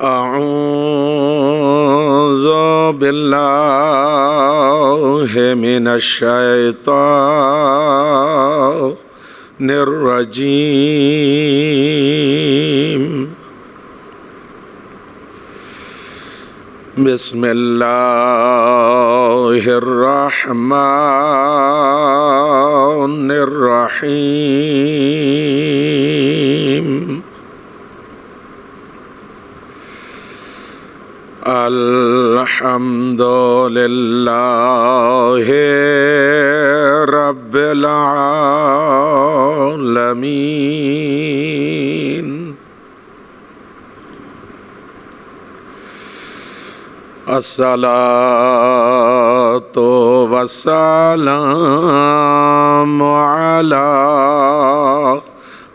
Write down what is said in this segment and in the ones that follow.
أعوذ بالله من الشيطان الرجيم بسم الله الرحمن الرحيم الحمد لله رب العالمين الصلاة والسلام على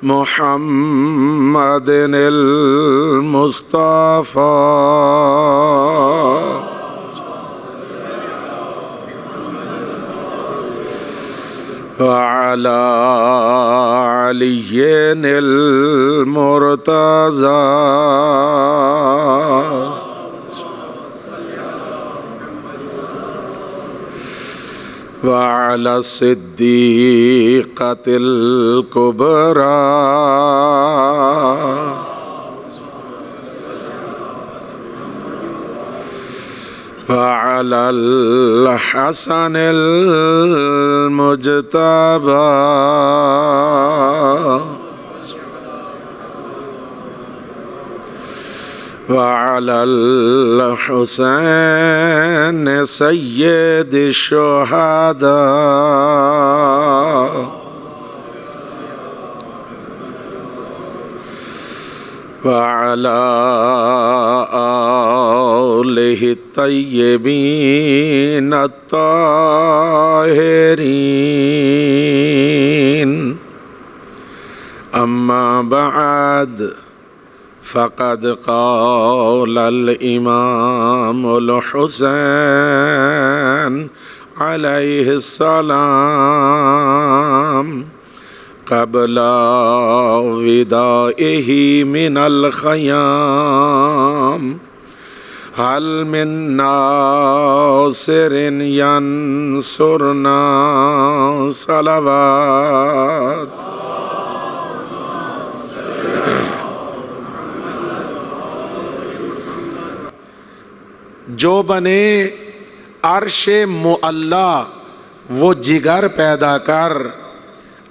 محمد المصطفى وعلى علي المرتضى وعلى الصديقة الكبرى وعلى الحسن المجتبى وعلى الحسين سيد الشهداء وعلى آله الطيبين الطاهرين أما بعد فقد قال الإمام الحسين عليه السلام قبل ودائه من الخيام هل من ناصر ينصرنا صلوات جو بنے عرش معلا وہ جگر پیدا کر،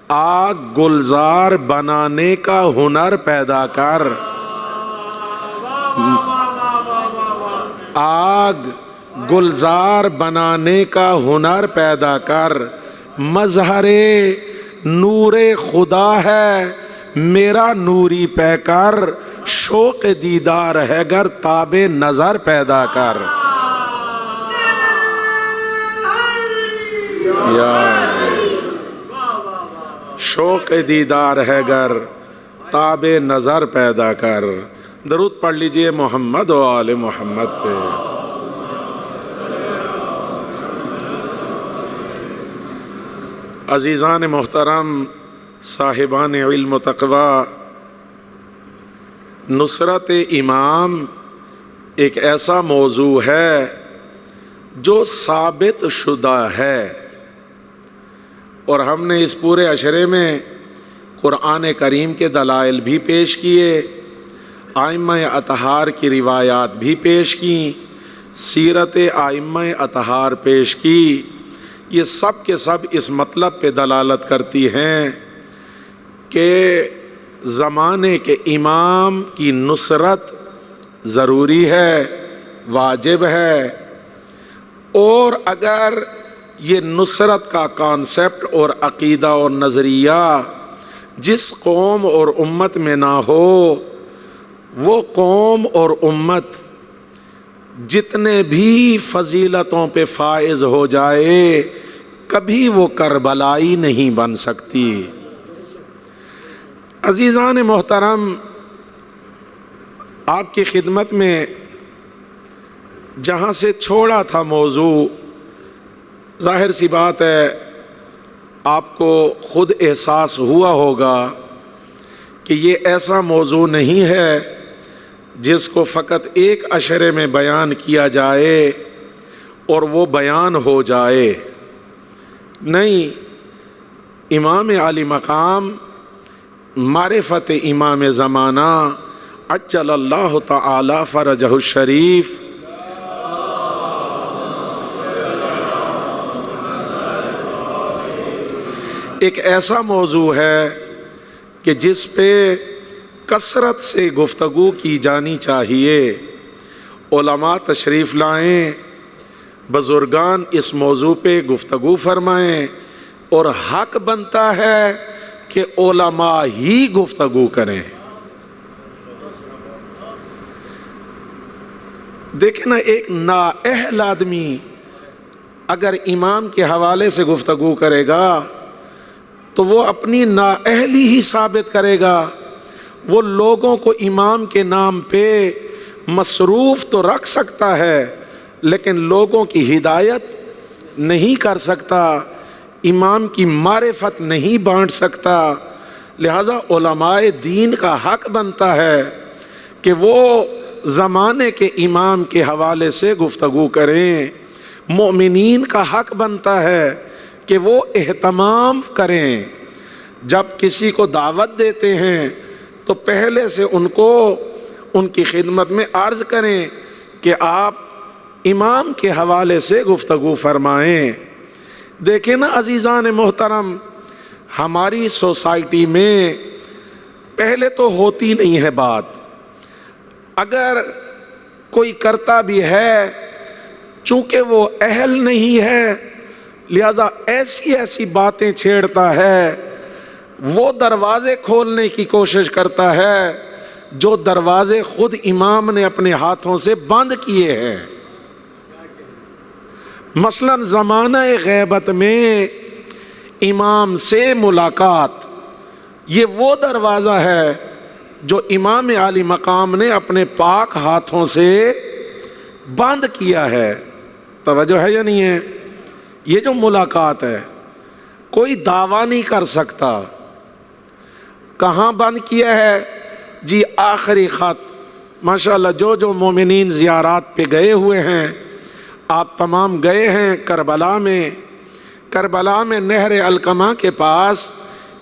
آگ گلزار بنانے کا ہنر پیدا کر، آگ گلزار بنانے کا ہنر پیدا کر، مظہر نور خدا ہے میرا نوری پیکر، شوق دیدار ہے گر تاب نظر پیدا کر۔ شوق دیدار ہے گر تاب نظر پیدا کر۔ درود پڑھ لیجئے محمد و آل محمد پہ۔ عزیزان محترم، صاحبان علم و تقوی، نصرت امام ایک ایسا موضوع ہے جو ثابت شدہ ہے، اور ہم نے اس پورے عشرے میں قرآن کریم کے دلائل بھی پیش کیے، ائمہ اطہار کی روایات بھی پیش کیں، سیرت ائمہ اطہار پیش کی۔ یہ سب کے سب اس مطلب پہ دلالت کرتی ہیں کہ زمانے کے امام کی نصرت ضروری ہے، واجب ہے، اور اگر یہ نصرت کا کانسیپٹ اور عقیدہ اور نظریہ جس قوم اور امت میں نہ ہو، وہ قوم اور امت جتنے بھی فضیلتوں پہ فائز ہو جائے کبھی وہ کربلائی نہیں بن سکتی۔ عزیزان محترم، آپ کی خدمت میں جہاں سے چھوڑا تھا موضوع، ظاہر سی بات ہے آپ کو خود احساس ہوا ہوگا کہ یہ ایسا موضوع نہیں ہے جس کو فقط ایک اشرے میں بیان کیا جائے اور وہ بیان ہو جائے، نہیں، امام علی مقام معرفت امام زمانہ عجل اللہ تعالی فرجہ الشریف ایک ایسا موضوع ہے کہ جس پہ کثرت سے گفتگو کی جانی چاہیے۔ علماء تشریف لائیں، بزرگان اس موضوع پہ گفتگو فرمائیں، اور حق بنتا ہے کہ علماء ہی گفتگو کریں۔ دیکھیں نا، ایک نااہل آدمی اگر امام کے حوالے سے گفتگو کرے گا تو وہ اپنی نااہلی ہی ثابت کرے گا۔ وہ لوگوں کو امام کے نام پہ مصروف تو رکھ سکتا ہے لیکن لوگوں کی ہدایت نہیں کر سکتا، امام کی معرفت نہیں بانٹ سکتا۔ لہذا علماء دین کا حق بنتا ہے کہ وہ زمانے کے امام کے حوالے سے گفتگو کریں۔ مومنین کا حق بنتا ہے کہ وہ اہتمام کریں۔ جب کسی کو دعوت دیتے ہیں تو پہلے سے ان کو ان کی خدمت میں عرض کریں کہ آپ امام کے حوالے سے گفتگو فرمائیں۔ دیکھیں نا عزیزان محترم، ہماری سوسائٹی میں پہلے تو ہوتی نہیں ہے بات، اگر کوئی کرتا بھی ہے چونکہ وہ اہل نہیں ہے لہذا ایسی باتیں چھیڑتا ہے، وہ دروازے کھولنے کی کوشش کرتا ہے جو دروازے خود امام نے اپنے ہاتھوں سے بند کیے ہیں۔ مثلا زمانہ غیبت میں امام سے ملاقات، یہ وہ دروازہ ہے جو امام علی مقام نے اپنے پاک ہاتھوں سے بند کیا ہے۔ توجہ ہے یا نہیں ہے؟ یہ جو ملاقات ہے کوئی دعویٰ نہیں کر سکتا۔ کہاں بند کیا ہے؟ جی آخری خط۔ ماشاءاللہ جو مومنین زیارات پہ گئے ہوئے ہیں، آپ تمام گئے ہیں کربلا میں نہر الکما کے پاس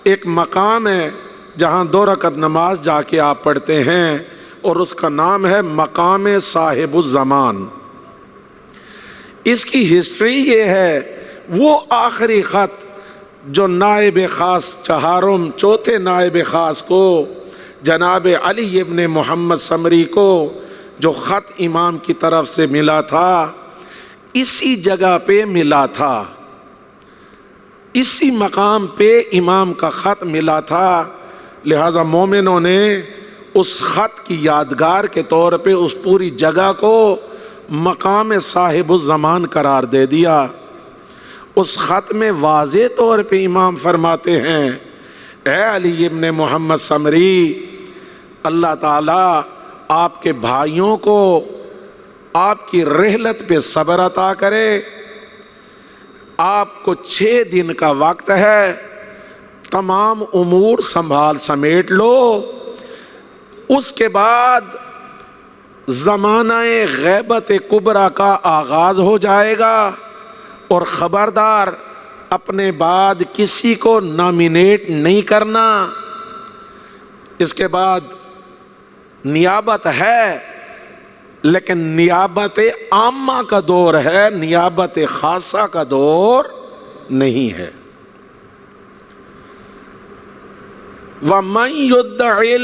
ایک مقام ہے جہاں 2 رکعت نماز جا کے آپ پڑھتے ہیں، اور اس کا نام ہے مقام صاحب الزمان۔ اس کی ہسٹری یہ ہے، وہ آخری خط جو نائب خاص چوتھے نائب خاص کو جناب علی ابن محمد سمری کو جو خط امام کی طرف سے ملا تھا، اسی جگہ پہ ملا تھا، اسی مقام پہ امام کا خط ملا تھا۔ لہذا مومنوں نے اس خط کی یادگار کے طور پہ اس پوری جگہ کو مقام صاحب الزمان قرار دے دیا۔ اس خط میں واضح طور پہ امام فرماتے ہیں، اے علی ابن محمد سمری، اللہ تعالیٰ آپ کے بھائیوں کو آپ کی رحلت پہ صبر عطا کرے۔ آپ کو 6 دن کا وقت ہے، تمام امور سنبھال سمیٹ لو، اس کے بعد زمانہ غیبت کبریٰ کا آغاز ہو جائے گا، اور خبردار اپنے بعد کسی کو نامینیٹ نہیں کرنا۔ اس کے بعد نیابت ہے لیکن نیابت عامہ کا دور ہے، نیابت خاصہ کا دور نہیں ہے۔ وَمَن يُدَّعِ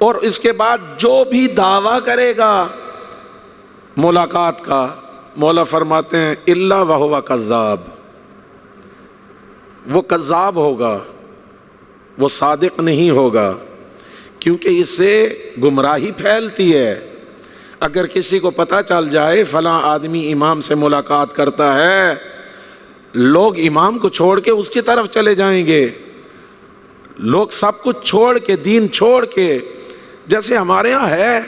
اور اس کے بعد جو بھی دعویٰ کرے گا ملاقات کا، مولا فرماتے ہیں الا وہو کذاب، وہ کذاب ہوگا، وہ صادق نہیں ہوگا، کیونکہ اس سے گمراہی پھیلتی ہے۔ اگر کسی کو پتہ چل جائے فلاں آدمی امام سے ملاقات کرتا ہے، لوگ امام کو چھوڑ کے اس کی طرف چلے جائیں گے، لوگ سب کچھ چھوڑ کے، دین چھوڑ کے، جیسے ہمارے ہاں ہے،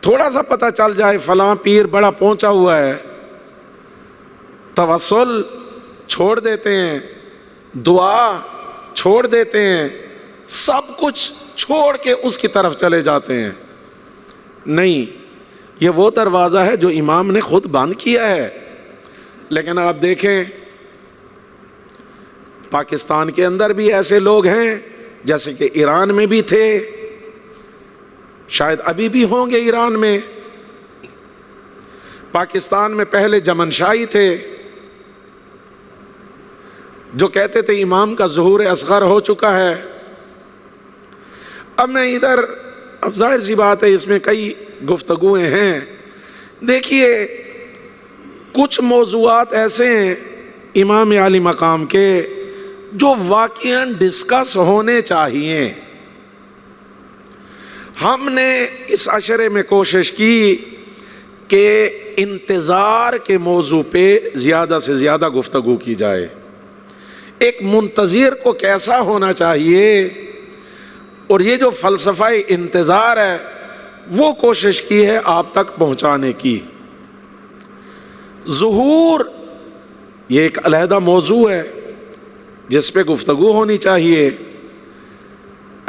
تھوڑا سا پتہ چل جائے فلاں پیر بڑا پہنچا ہوا ہے، توسل چھوڑ دیتے ہیں، دعا چھوڑ دیتے ہیں، سب کچھ چھوڑ کے اس کی طرف چلے جاتے ہیں. نہیں، یہ وہ دروازہ ہے جو امام نے خود بند کیا ہے. لیکن آپ دیکھیں پاکستان کے اندر بھی ایسے لوگ ہیں، جیسے کہ ایران میں بھی تھے، شاید ابھی بھی ہوں گے ایران میں. پاکستان میں پہلے جمن شاہی تھے جو کہتے تھے امام کا ظہور اصغر ہو چکا ہے. اب میں ادھر، اب ظاہر سی بات ہے اس میں کئی گفتگویں ہیں. دیکھیے کچھ موضوعات ایسے ہیں امام عالی مقام کے جو واقعاً ڈسکس ہونے چاہیے. ہم نے اس عشرے میں کوشش کی کہ انتظار کے موضوع پہ زیادہ سے زیادہ گفتگو کی جائے. ایک منتظر کو کیسا ہونا چاہیے، اور یہ جو فلسفہ انتظار ہے وہ کوشش کی ہے آپ تک پہنچانے کی. ظہور یہ ایک علیحدہ موضوع ہے جس پہ گفتگو ہونی چاہیے.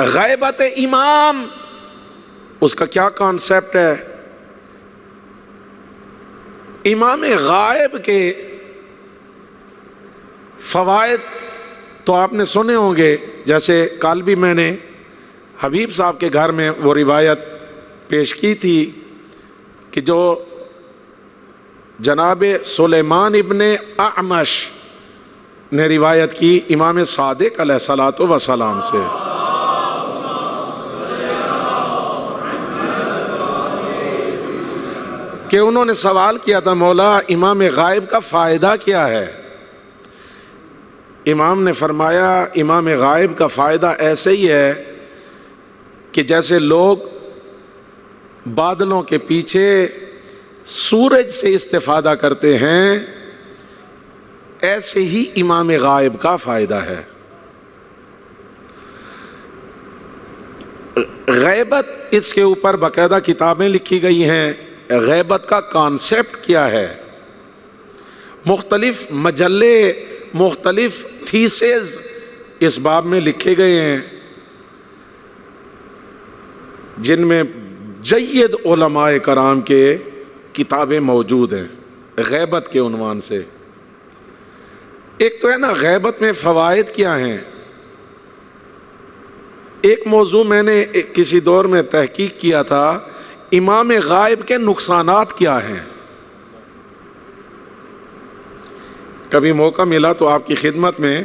غیبت امام، اس کا کیا کانسیپٹ ہے؟ امام غائب کے فوائد تو آپ نے سنے ہوں گے. جیسے کل بھی میں نے حبیب صاحب کے گھر میں وہ روایت پیش کی تھی کہ جو جناب سلیمان ابن اعمش نے روایت کی امام صادق علیہ الصلوۃ والسلام سے. کہ انہوں نے سوال کیا تھا، مولا امام غائب کا فائدہ کیا ہے؟ امام نے فرمایا امام غائب کا فائدہ ایسے ہی ہے کہ جیسے لوگ بادلوں کے پیچھے سورج سے استفادہ کرتے ہیں، ایسے ہی امام غائب کا فائدہ ہے. غیبت، اس کے اوپر باقاعدہ کتابیں لکھی گئی ہیں. غیبت کا کانسیپٹ کیا ہے؟ مختلف مجلے، مختلف تھیسز اس باب میں لکھے گئے ہیں جن میں جید علماء کرام کے کتابیں موجود ہیں غیبت کے عنوان سے. ایک تو ہے نا غیبت میں فوائد کیا ہیں. ایک موضوع میں نے کسی دور میں تحقیق کیا تھا، امام غائب کے نقصانات کیا ہیں. کبھی موقع ملا تو آپ کی خدمت میں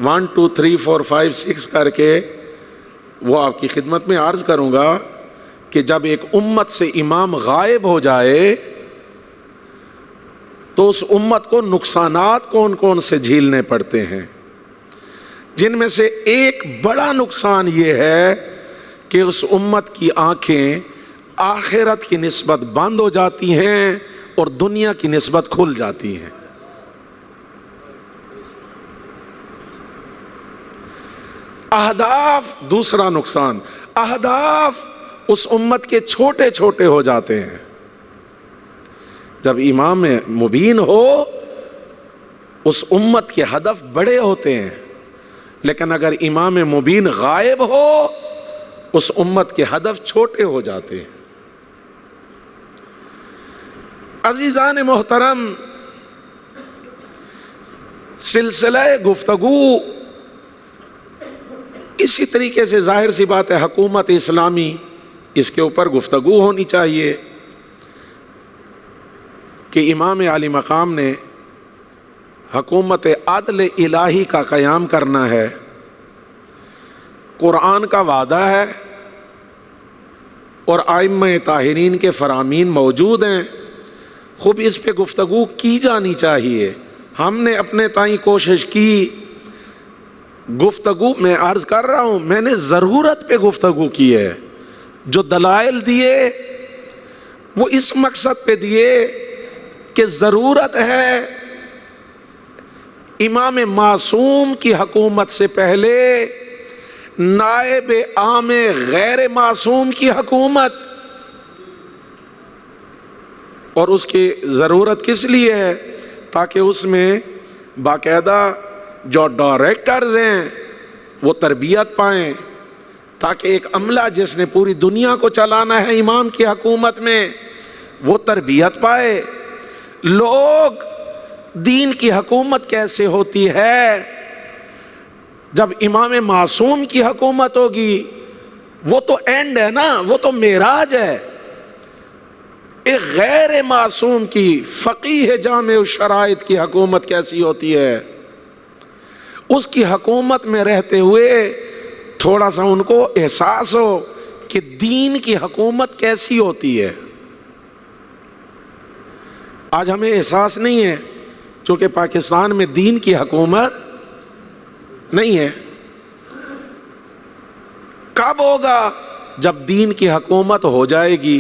1 2 3 4 5 6 کر کے وہ آپ کی خدمت میں عرض کروں گا کہ جب ایک امت سے امام غائب ہو جائے تو اس امت کو نقصانات کون کون سے جھیلنے پڑتے ہیں. جن میں سے ایک بڑا نقصان یہ ہے کہ اس امت کی آنکھیں آخرت کی نسبت بند ہو جاتی ہیں اور دنیا کی نسبت کھل جاتی ہیں. اہداف، دوسرا نقصان، اہداف اس امت کے چھوٹے چھوٹے ہو جاتے ہیں. جب امام مبین ہو اس امت کے ہدف بڑے ہوتے ہیں، لیکن اگر امام مبین غائب ہو اس امت کے ہدف چھوٹے ہو جاتے ہیں. عزیزان محترم، سلسلہ گفتگو اسی طریقے سے ظاہر سی بات ہے حکومت اسلامی، اس کے اوپر گفتگو ہونی چاہیے کہ امام عالی مقام نے حکومت عدل الہی کا قیام کرنا ہے. قرآن کا وعدہ ہے اور ائمہ طاہرین کے فرامین موجود ہیں. خوب اس پہ گفتگو کی جانی چاہیے. ہم نے اپنے تائیں کوشش کی، گفتگو میں عرض کر رہا ہوں، میں نے ضرورت پہ گفتگو کی ہے. جو دلائل دیے وہ اس مقصد پہ دیے کہ ضرورت ہے امام معصوم کی حکومت سے پہلے نائب عام غیر معصوم کی حکومت. اور اس کی ضرورت کس لیے ہے؟ تاکہ اس میں باقاعدہ جو ڈائریکٹرز ہیں وہ تربیت پائیں، تاکہ ایک عملہ جس نے پوری دنیا کو چلانا ہے امام کی حکومت میں وہ تربیت پائے۔ لوگ دین کی حکومت کیسے ہوتی ہے؟ جب امام معصوم کی حکومت ہوگی، وہ تو اینڈ ہے نا، وہ تو معراج ہے۔ ایک غیر معصوم کی، فقیہ جامع الشرائط کی حکومت کیسی ہوتی ہے؟ اس کی حکومت میں رہتے ہوئے تھوڑا سا ان کو احساس ہو کہ دین کی حکومت کیسی ہوتی ہے۔ آج ہمیں احساس نہیں ہے چونکہ پاکستان میں دین کی حکومت نہیں ہے۔ کب ہوگا؟ جب دین کی حکومت ہو جائے گی۔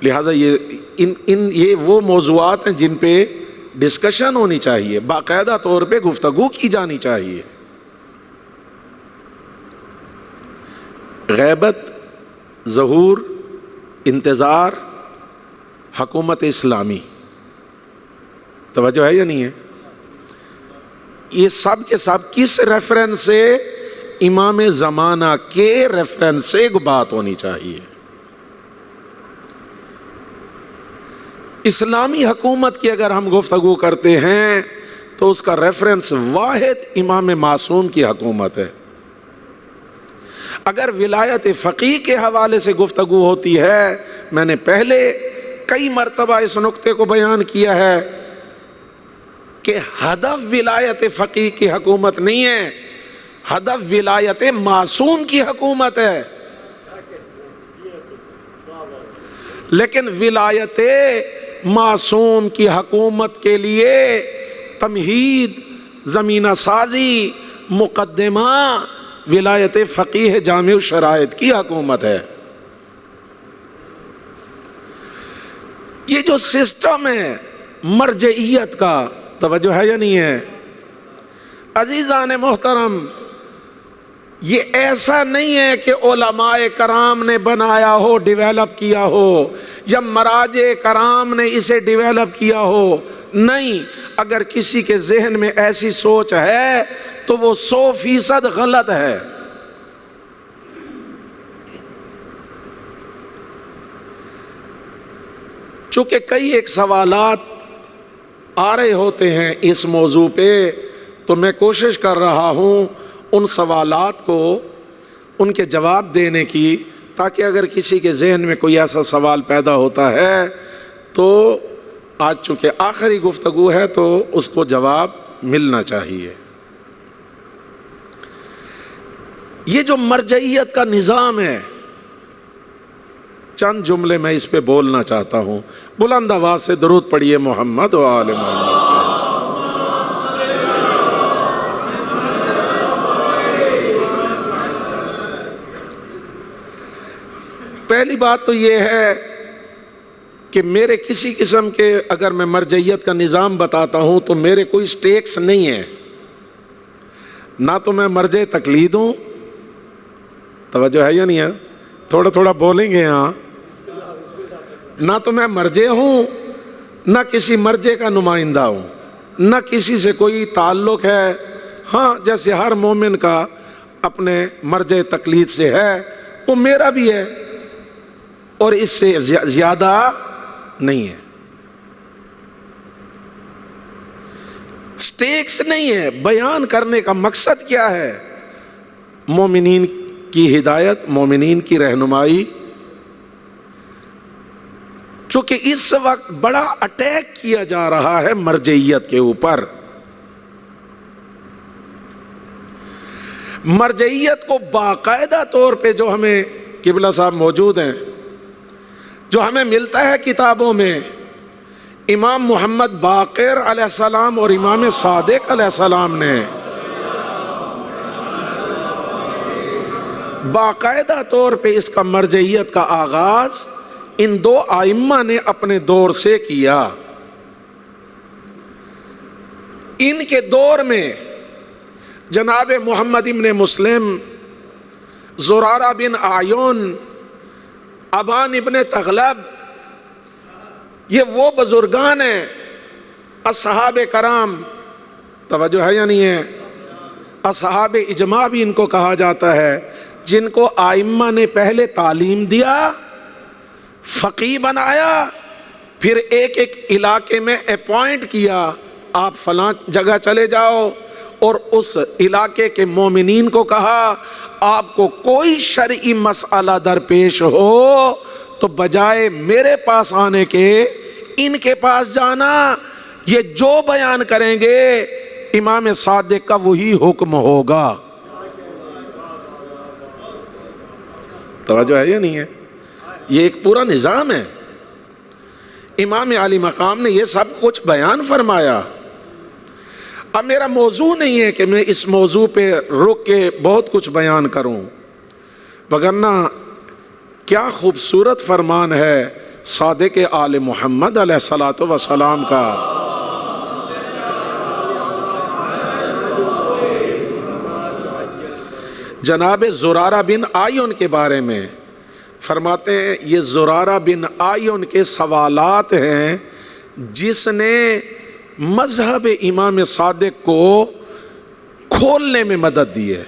لہذا یہ وہ موضوعات ہیں جن پہ ڈسکشن ہونی چاہیے، باقاعدہ طور پہ گفتگو کی جانی چاہیے۔ غیبت، ظہور، انتظار، حکومت اسلامی، توجہ ہے یا نہیں ہے؟ یہ سب کے سب کس ریفرنس سے؟ امام زمانہ کے ریفرنس سے ایک بات ہونی چاہیے۔ اسلامی حکومت کی اگر ہم گفتگو کرتے ہیں تو اس کا ریفرنس واحد امام معصوم کی حکومت ہے۔ اگر ولایت فقیہ کے حوالے سے گفتگو ہوتی ہے، میں نے پہلے کئی مرتبہ اس نقطے کو بیان کیا ہے کہ ہدف ولایت فقیہ کی حکومت نہیں ہے، ہدف ولایت معصوم کی حکومت ہے۔ لیکن ولایت معصوم کی حکومت کے لیے تمہید، زمینہ سازی، مقدمہ ولایت فقیہ جامع الشرائط کی حکومت ہے۔ یہ جو سسٹم ہے مرجعیت کا، توجہ ہے یا نہیں ہے؟ عزیزان محترم، یہ ایسا نہیں ہے کہ علماء کرام نے بنایا ہو، ڈیویلپ کیا ہو، یا مراجع کرام نے اسے ڈیویلپ کیا ہو۔ نہیں، اگر کسی کے ذہن میں ایسی سوچ ہے تو وہ 100% غلط ہے۔ چونکہ کئی ایک سوالات آ رہے ہوتے ہیں اس موضوع پہ، تو میں کوشش کر رہا ہوں ان سوالات کو، ان کے جواب دینے کی، تاکہ اگر کسی کے ذہن میں کوئی ایسا سوال پیدا ہوتا ہے تو آج چونکہ آخری گفتگو ہے تو اس کو جواب ملنا چاہیے۔ یہ جو مرجعیت کا نظام ہے، چند جملے میں اس پہ بولنا چاہتا ہوں۔ بلند آواز سے درود پڑھیے محمد و آل محمد۔ پہلی بات تو یہ ہے کہ میرے کسی قسم کے اگر میں مرجعیت کا نظام بتاتا ہوں تو میرے کوئی سٹیکس نہیں ہے، نہ تو میں مرجع تقلید ہوں، توجہ ہے یا نہیں ہے؟ تھوڑا تھوڑا بولیں گے ہاں۔ نہ تو میں مرجع ہوں، نہ کسی مرجع کا نمائندہ ہوں، نہ کسی سے کوئی تعلق ہے۔ ہاں، جیسے ہر مومن کا اپنے مرجع تقلید سے ہے، وہ میرا بھی ہے، اور اس سے زیادہ نہیں ہے۔ سٹیکس نہیں ہے۔ بیان کرنے کا مقصد کیا ہے؟ مومنین کی ہدایت، مومنین کی رہنمائی۔ چونکہ اس وقت بڑا اٹیک کیا جا رہا ہے مرجعیت کے اوپر۔ مرجعیت کو باقاعدہ طور پہ جو ہمیں قبلہ صاحب موجود ہیں، جو ہمیں ملتا ہے کتابوں میں، امام محمد باقر علیہ السلام اور امام صادق علیہ السلام نے باقاعدہ طور پہ اس کا مرجعیت کا آغاز ان دو ائمہ نے اپنے دور سے کیا۔ ان کے دور میں جناب محمد ابن مسلم، زرارہ بن اعین، ابان ابن تغلب، یہ وہ بزرگان ہیں، اصحاب کرام، توجہ ہے یا نہیں ہے؟ اصحاب اجماع بھی ان کو کہا جاتا ہے، جن کو آئمہ نے پہلے تعلیم دیا، فقیہ بنایا، پھر ایک ایک علاقے میں اپوائنٹ کیا، آپ فلاں جگہ چلے جاؤ، اور اس علاقے کے مومنین کو کہا آپ کو کوئی شرعی مسئلہ درپیش ہو تو بجائے میرے پاس آنے کے ان کے پاس جانا، یہ جو بیان کریں گے امام صادق کا وہی حکم ہوگا۔ توجہ ہے یا نہیں ہے؟ یہ ایک پورا نظام ہے۔ امام عالی مقام نے یہ سب کچھ بیان فرمایا۔ اب میرا موضوع نہیں ہے کہ میں اس موضوع پہ رک کے بہت کچھ بیان کروں، وگرنہ کیا خوبصورت فرمان ہے صادق آل محمد علیہ الصلوۃ والسلام کا۔ جناب زرارہ بن عیون کے بارے میں فرماتے ہیں، یہ زرارہ بن عیون کے سوالات ہیں جس نے مذہب امام صادق کو کھولنے میں مدد دی ہے۔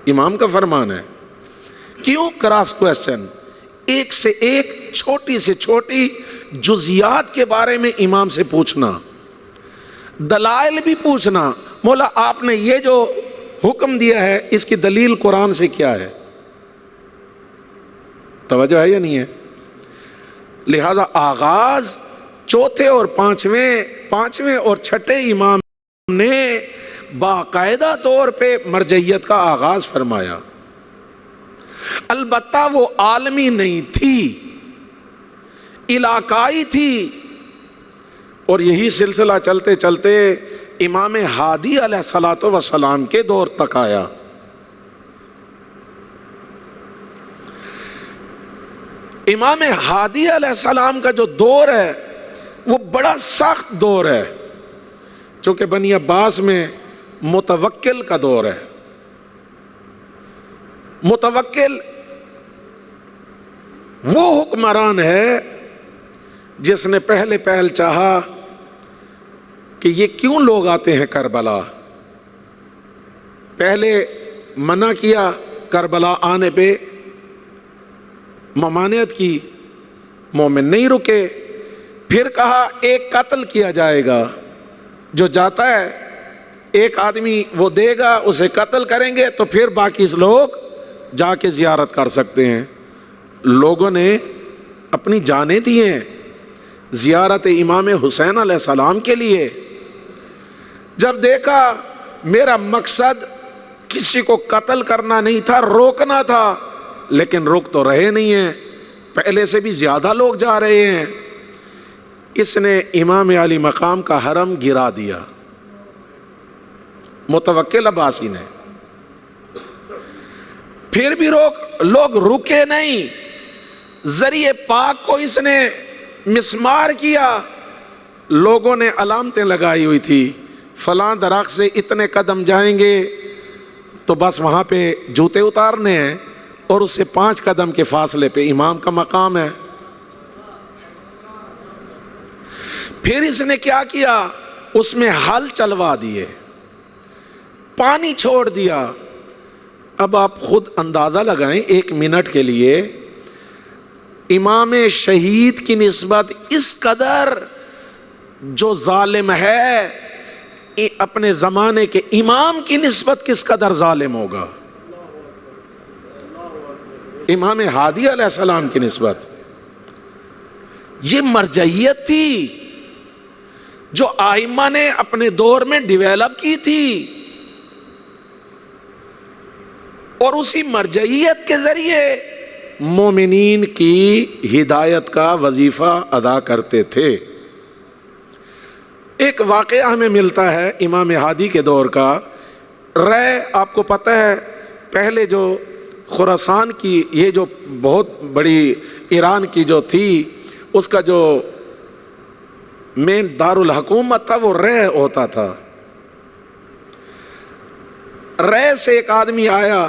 امام کا فرمان ہے، کیوں کراس کویسچن، ایک سے ایک چھوٹی سے چھوٹی جزیات کے بارے میں امام سے پوچھنا، دلائل بھی پوچھنا، مولا آپ نے یہ جو حکم دیا ہے اس کی دلیل قرآن سے کیا ہے؟ توجہ ہے یا نہیں ہے؟ لہذا آغاز چوتھے اور پانچویں اور چھٹے امام نے باقاعدہ طور پہ مرجعیت کا آغاز فرمایا۔ البتہ وہ عالمی نہیں تھی، علاقائی تھی، اور یہی سلسلہ چلتے چلتے امام ہادی علیہ الصلوۃ والسلام کے دور تک آیا۔ امام ہادی علیہ السلام کا جو دور ہے وہ بڑا سخت دور ہے، چونکہ بنی عباس میں متوکل کا دور ہے۔ متوکل وہ حکمران ہے جس نے پہل چاہا کہ یہ کیوں لوگ آتے ہیں کربلا، پہلے منع کیا کربلا آنے پہ، ممانعت کی، مومن نہیں رکے، پھر کہا ایک قتل کیا جائے گا، جو جاتا ہے ایک آدمی وہ دے گا، اسے قتل کریں گے تو پھر باقی لوگ جا کے زیارت کر سکتے ہیں۔ لوگوں نے اپنی جانیں دی ہیں زیارت امام حسین علیہ السلام کے لیے۔ جب دیکھا میرا مقصد کسی کو قتل کرنا نہیں تھا، روکنا تھا، لیکن رک تو رہے نہیں ہیں، پہلے سے بھی زیادہ لوگ جا رہے ہیں، اس نے امام علی مقام کا حرم گرا دیا، متوکل عباسی نے۔ پھر بھی لوگ رکے نہیں، ذریعہ پاک کو اس نے مسمار کیا۔ لوگوں نے علامتیں لگائی ہوئی تھی، فلاں درخت سے اتنے قدم جائیں گے تو بس وہاں پہ جوتے اتارنے ہیں، اور اس سے 5 قدم کے فاصلے پہ امام کا مقام ہے۔ پھر اس نے کیا کیا، اس میں حل چلوا دیے، پانی چھوڑ دیا۔ اب آپ خود اندازہ لگائیں 1 منٹ کے لیے، امام شہید کی نسبت اس قدر جو ظالم ہے، اپنے زمانے کے امام کی نسبت کس قدر ظالم ہوگا؟ امام ہادی علیہ السلام کی نسبت۔ یہ مرجعیت تھی جو آئمہ نے اپنے دور میں ڈیویلپ کی تھی، اور اسی مرجعیت کے ذریعے مومنین کی ہدایت کا وظیفہ ادا کرتے تھے۔ ایک واقعہ ہمیں ملتا ہے امام ہادی کے دور کا۔ رے آپ کو پتہ ہے، پہلے جو خراسان کی یہ جو بہت بڑی ایران کی جو تھی، اس کا جو مین دارالحکومت تھا وہ رے ہوتا تھا۔ رے سے ایک آدمی آیا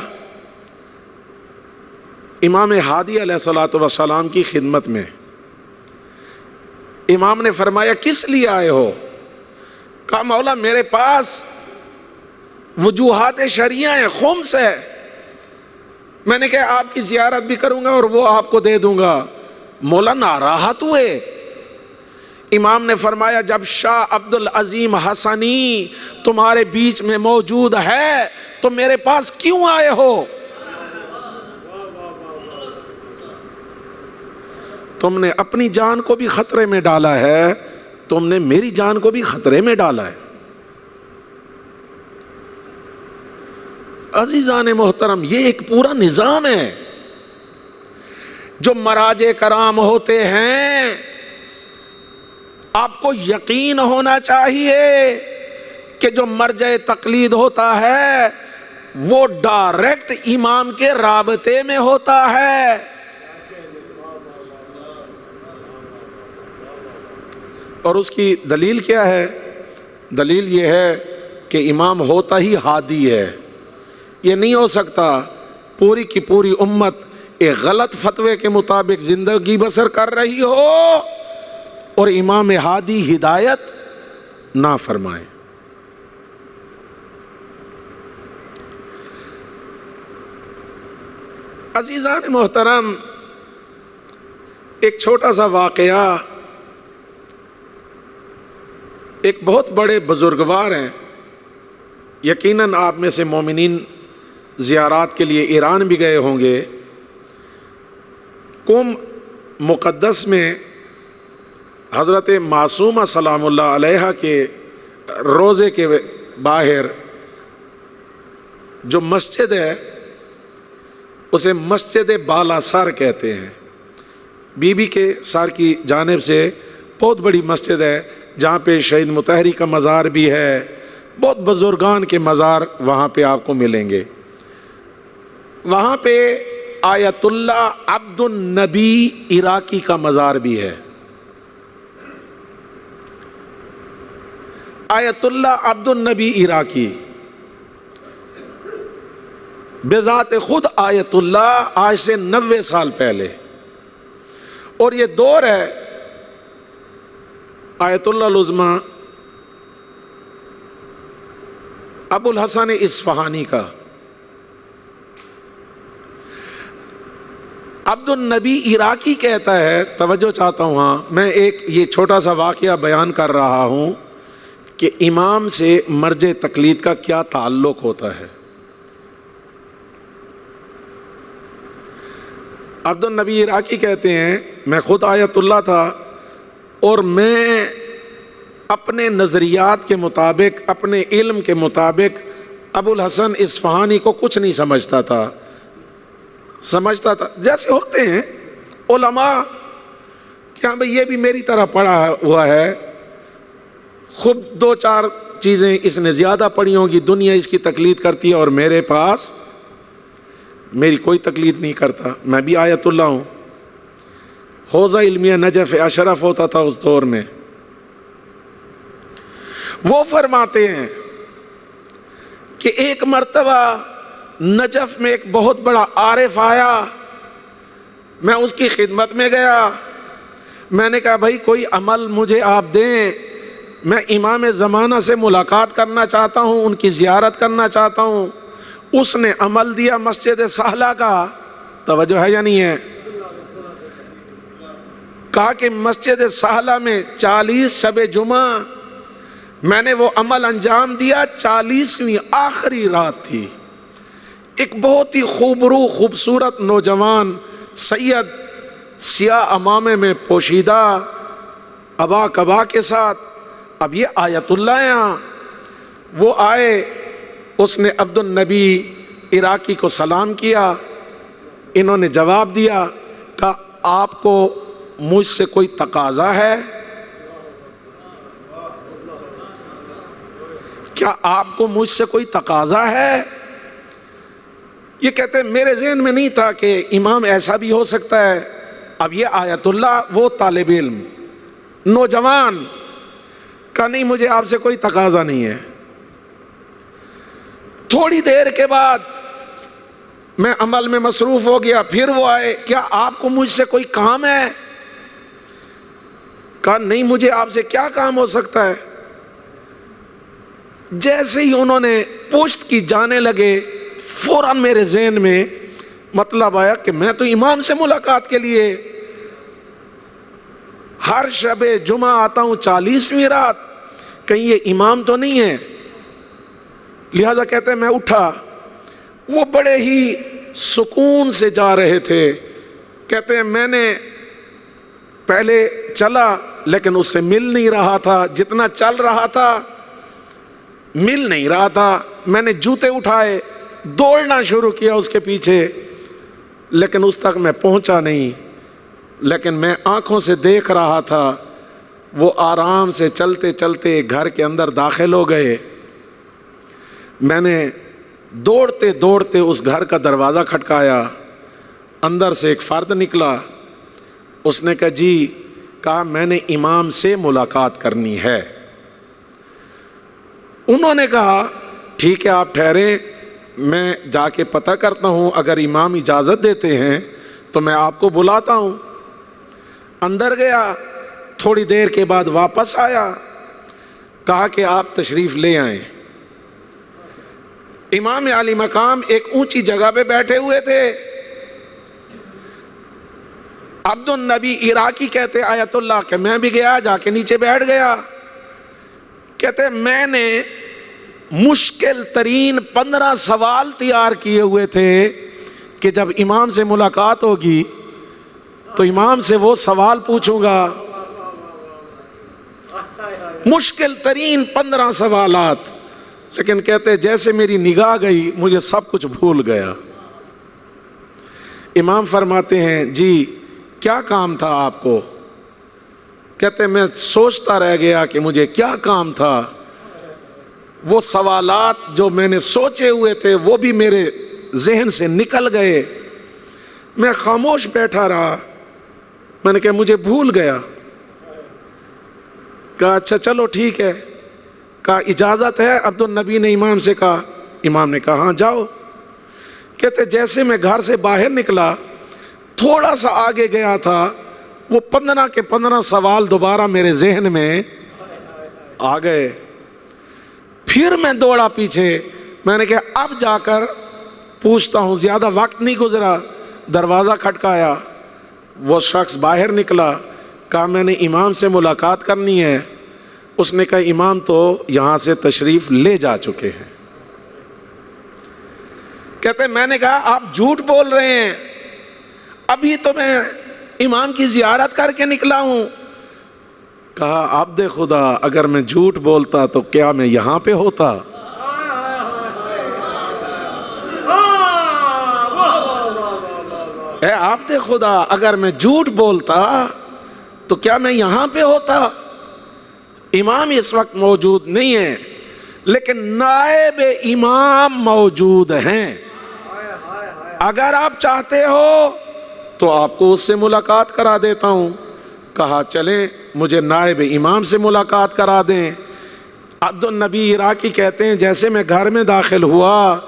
امام ہادی علیہ الصلوۃ والسلام کی خدمت میں۔ امام نے فرمایا کس لیے آئے ہو؟ کہا مولا میرے پاس وجوہات شرعیہ ہیں، خمس ہے. میں نے کہا آپ کی زیارت بھی کروں گا اور وہ آپ کو دے دوں گا. مولا ناراحت ہوئے. امام نے فرمایا جب شاہ عبد العظیم حسنی تمہارے بیچ میں موجود ہے تو میرے پاس کیوں آئے ہو؟ تم نے اپنی جان کو بھی خطرے میں ڈالا ہے، تم نے میری جان کو بھی خطرے میں ڈالا ہے. عزیزان محترم، یہ ایک پورا نظام ہے. جو مراجع کرام ہوتے ہیں، آپ کو یقین ہونا چاہیے کہ جو مرجع تقلید ہوتا ہے وہ ڈائریکٹ امام کے رابطے میں ہوتا ہے. اور اس کی دلیل کیا ہے؟ دلیل یہ ہے کہ امام ہوتا ہی ہادی ہے. یہ نہیں ہو سکتا پوری کی پوری امت ایک غلط فتوے کے مطابق زندگی بسر کر رہی ہو اور امام ہادی ہدایت نہ فرمائے. عزیزان محترم، ایک چھوٹا سا واقعہ. ایک بہت بڑے بزرگوار ہیں، یقیناً آپ میں سے مومنین زیارات کے لیے ایران بھی گئے ہوں گے. قم مقدس میں حضرت معصومہ سلام اللہ علیہا کے روضے کے باہر جو مسجد ہے اسے مسجد بالا سر کہتے ہیں. بی بی کے سر کی جانب سے بہت بڑی مسجد ہے جہاں پہ شہید مطہری کا مزار بھی ہے. بہت بزرگان کے مزار وہاں پہ آپ کو ملیں گے. وہاں پہ آیت اللہ عبد النبی عراقی کا مزار بھی ہے. آیت اللہ عبد النبی عراقی بذات خود آیت اللہ آج سے 90 سال پہلے. اور یہ دور ہے آیت اللہ العظمی ابو الحسن اصفہانی کا. عبد النبی عراقی کہتا ہے، توجہ چاہتا ہوں، ہاں میں ایک یہ چھوٹا سا واقعہ بیان کر رہا ہوں کہ امام سے مرجع تقلید کا کیا تعلق ہوتا ہے. عبد النبی عراقی کہتے ہیں میں خود آیت اللہ تھا اور میں اپنے نظریات کے مطابق، اپنے علم کے مطابق ابو الحسن اصفہانی کو کچھ نہیں سمجھتا تھا جیسے ہوتے ہیں علماء کہ ہاں بھئی یہ بھی میری طرح پڑھا ہوا ہے، خود 2-4 چیزیں اس نے زیادہ پڑھی ہوں گی، دنیا اس کی تقلید کرتی ہے اور میرے پاس میری کوئی تقلید نہیں کرتا. میں بھی آیت اللہ ہوں. حوزہ علمیہ نجف اشرف ہوتا تھا اس دور میں. وہ فرماتے ہیں کہ ایک مرتبہ نجف میں ایک بہت بڑا عارف آیا، میں اس کی خدمت میں گیا. میں نے کہا بھائی کوئی عمل مجھے آپ دیں، میں امام زمانہ سے ملاقات کرنا چاہتا ہوں، ان کی زیارت کرنا چاہتا ہوں. اس نے عمل دیا مسجد سہلہ کا. توجہ ہے یا نہیں ہے؟ کہا کہ مسجد سہلہ میں 40 شب جمعہ میں نے وہ عمل انجام دیا. 40ویں آخری رات تھی. ایک بہت ہی خوبصورت نوجوان سید سیاہ عمامے میں پوشیدہ ابا کبا کے ساتھ، اب یہ آیت اللہ یہاں. وہ آئے، اس نے عبد النبی عراقی کو سلام کیا. انہوں نے جواب دیا، کہا آپ کو مجھ سے کوئی تقاضا ہے؟ کیا آپ کو مجھ سے کوئی تقاضا ہے؟ یہ کہتے ہیں میرے ذہن میں نہیں تھا کہ امام ایسا بھی ہو سکتا ہے. اب یہ آیت اللہ وہ طالب علم نوجوان کا نہیں، مجھے آپ سے کوئی تقاضا نہیں ہے. تھوڑی دیر کے بعد میں عمل میں مصروف ہو گیا. پھر وہ آئے، کیا آپ کو مجھ سے کوئی کام ہے؟ کہا نہیں، مجھے آپ سے کیا کام ہو سکتا ہے. جیسے ہی انہوں نے پشت کی جانے لگے، فوراً میرے ذہن میں مطلب آیا کہ میں تو امام سے ملاقات کے لیے ہر شب جمعہ آتا ہوں 40ویں رات، کہیں یہ امام تو نہیں ہے؟ لہذا کہتے ہیں میں اٹھا، وہ بڑے ہی سکون سے جا رہے تھے، کہتے ہیں میں نے پہلے چلا لیکن اس سے مل نہیں رہا تھا، جتنا چل رہا تھا مل نہیں رہا تھا، میں نے جوتے اٹھائے دوڑنا شروع کیا اس کے پیچھے، لیکن اس تک میں پہنچا نہیں، لیکن میں آنکھوں سے دیکھ رہا تھا وہ آرام سے چلتے چلتے گھر کے اندر داخل ہو گئے۔ میں نے دوڑتے دوڑتے اس گھر کا دروازہ کھٹکایا، اندر سے ایک فرد نکلا، اس نے کہا جی، کہا میں نے امام سے ملاقات کرنی ہے۔ انہوں نے کہا ٹھیک ہے آپ ٹھہریں، میں جا کے پتہ کرتا ہوں، اگر امام اجازت دیتے ہیں تو میں آپ کو بلاتا ہوں۔ اندر گیا، تھوڑی دیر کے بعد واپس آیا، کہا کہ آپ تشریف لے آئیں۔ امام علی مقام ایک اونچی جگہ پہ بیٹھے ہوئے تھے، عبد النبی عراقی کہتے آیت اللہ کہ میں بھی گیا، جا کے نیچے بیٹھ گیا، کہتے میں نے مشکل ترین 15 سوال تیار کیے ہوئے تھے کہ جب امام سے ملاقات ہوگی تو امام سے وہ سوال پوچھوں گا، مشکل ترین 15 سوالات، لیکن کہتے جیسے میری نگاہ گئی مجھے سب کچھ بھول گیا۔ امام فرماتے ہیں جی کیا کام تھا آپ کو؟ کہتے میں سوچتا رہ گیا کہ مجھے کیا کام تھا، وہ سوالات جو میں نے سوچے ہوئے تھے وہ بھی میرے ذہن سے نکل گئے، میں خاموش بیٹھا رہا، میں نے کہا مجھے بھول گیا۔ کہا اچھا چلو ٹھیک ہے، کہا اجازت ہے؟ عبد النبی نے امام سے کہا، امام نے کہا ہاں جاؤ۔ کہتے جیسے میں گھر سے باہر نکلا، تھوڑا سا آگے گیا تھا، وہ 15 کے 15 سوال دوبارہ میرے ذہن میں آ گئے۔ پھر میں دوڑا پیچھے، میں نے کہا اب جا کر پوچھتا ہوں، زیادہ وقت نہیں گزرا، دروازہ کھٹکایا، وہ شخص باہر نکلا، کہا میں نے امام سے ملاقات کرنی ہے۔ اس نے کہا امام تو یہاں سے تشریف لے جا چکے ہیں۔ کہتے میں نے کہا آپ جھوٹ بول رہے ہیں، ابھی تو میں امام کی زیارت کر کے نکلا ہوں۔ کہا عبد خدا اگر میں جھوٹ بولتا تو کیا میں یہاں پہ ہوتا؟ اے عبد خدا اگر میں جھوٹ بولتا تو کیا میں یہاں پہ ہوتا؟ امام اس وقت موجود نہیں ہے، لیکن نائب امام موجود ہیں، اگر آپ چاہتے ہو تو آپ کو اس سے ملاقات کرا دیتا ہوں۔ کہا چلیں مجھے نائب امام سے ملاقات کرا دیں۔ عبد النبی عراقی کہتے ہیں جیسے میں گھر میں داخل ہوا،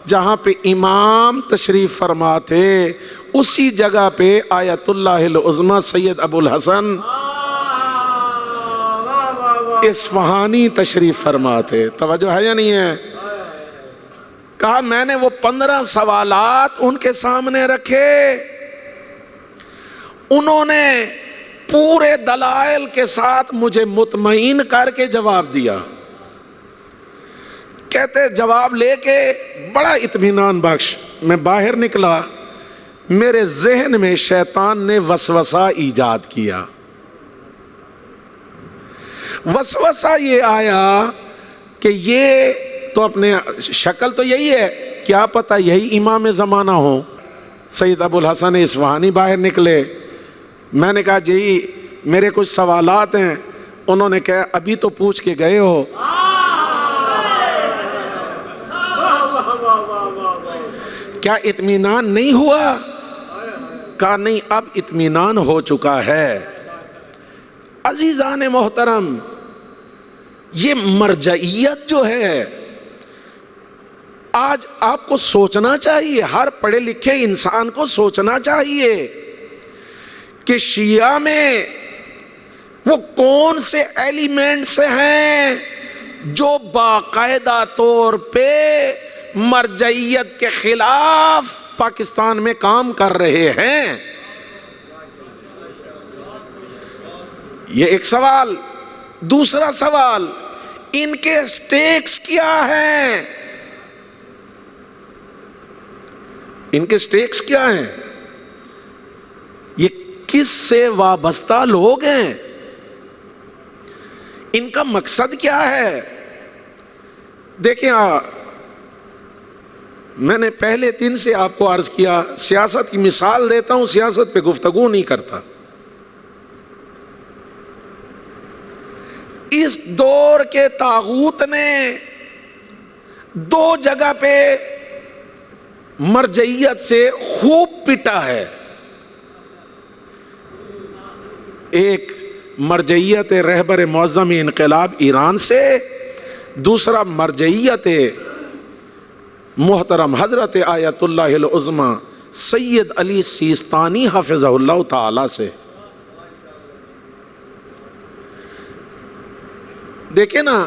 جہاں پہ امام تشریف فرما تھے اسی جگہ پہ آیت اللہ العظمی سید ابو الحسن اصفہانی تشریف فرما تھے۔ توجہ ہے یا نہیں ہے؟ کہا میں نے وہ 15 سوالات ان کے سامنے رکھے، انہوں نے پورے دلائل کے ساتھ مجھے مطمئن کر کے جواب دیا۔ کہتے جواب لے کے بڑا اطمینان بخش میں باہر نکلا، میرے ذہن میں شیطان نے وسوسہ ایجاد کیا۔ وسوسہ یہ آیا کہ یہ تو اپنے شکل تو یہی ہے، کیا پتہ یہی امام زمانہ ہو۔ سید ابو الحسن اصفہانی باہر نکلے، میں نے کہا جی میرے کچھ سوالات ہیں، انہوں نے کہا ابھی تو پوچھ کے گئے ہو۔ کیا اطمینان نہیں ہوا؟ کہا نہیں اب اطمینان ہو چکا ہے۔ عزیزان محترم، یہ مرجعیت جو ہے آج آپ کو سوچنا چاہیے، ہر پڑھے لکھے انسان کو سوچنا چاہیے کہ شیعہ میں وہ کون سے ایلیمنٹس ہیں جو باقاعدہ طور پہ مرجعیت کے خلاف پاکستان میں کام کر رہے ہیں. یہ ایک سوال. دوسرا سوال، ان کے سٹیکس کیا ہیں؟ ان کے سٹیکس کیا ہیں؟ یہ کس سے وابستہ لوگ ہیں؟ ان کا مقصد کیا ہے؟ دیکھیں، میں نے پہلے دن سے آپ کو عرض کیا، سیاست کی مثال دیتا ہوں، سیاست پہ گفتگو نہیں کرتا. اس دور کے طاغوت نے دو جگہ پہ مرجعیت سے خوب پٹا ہے. ایک مرجعیت رہبر معظم انقلاب ایران سے، دوسرا مرجعیت محترم حضرت آیت اللہ العظمی سید علی سیستانی حافظہ اللہ تعالی سے. دیکھیں نا،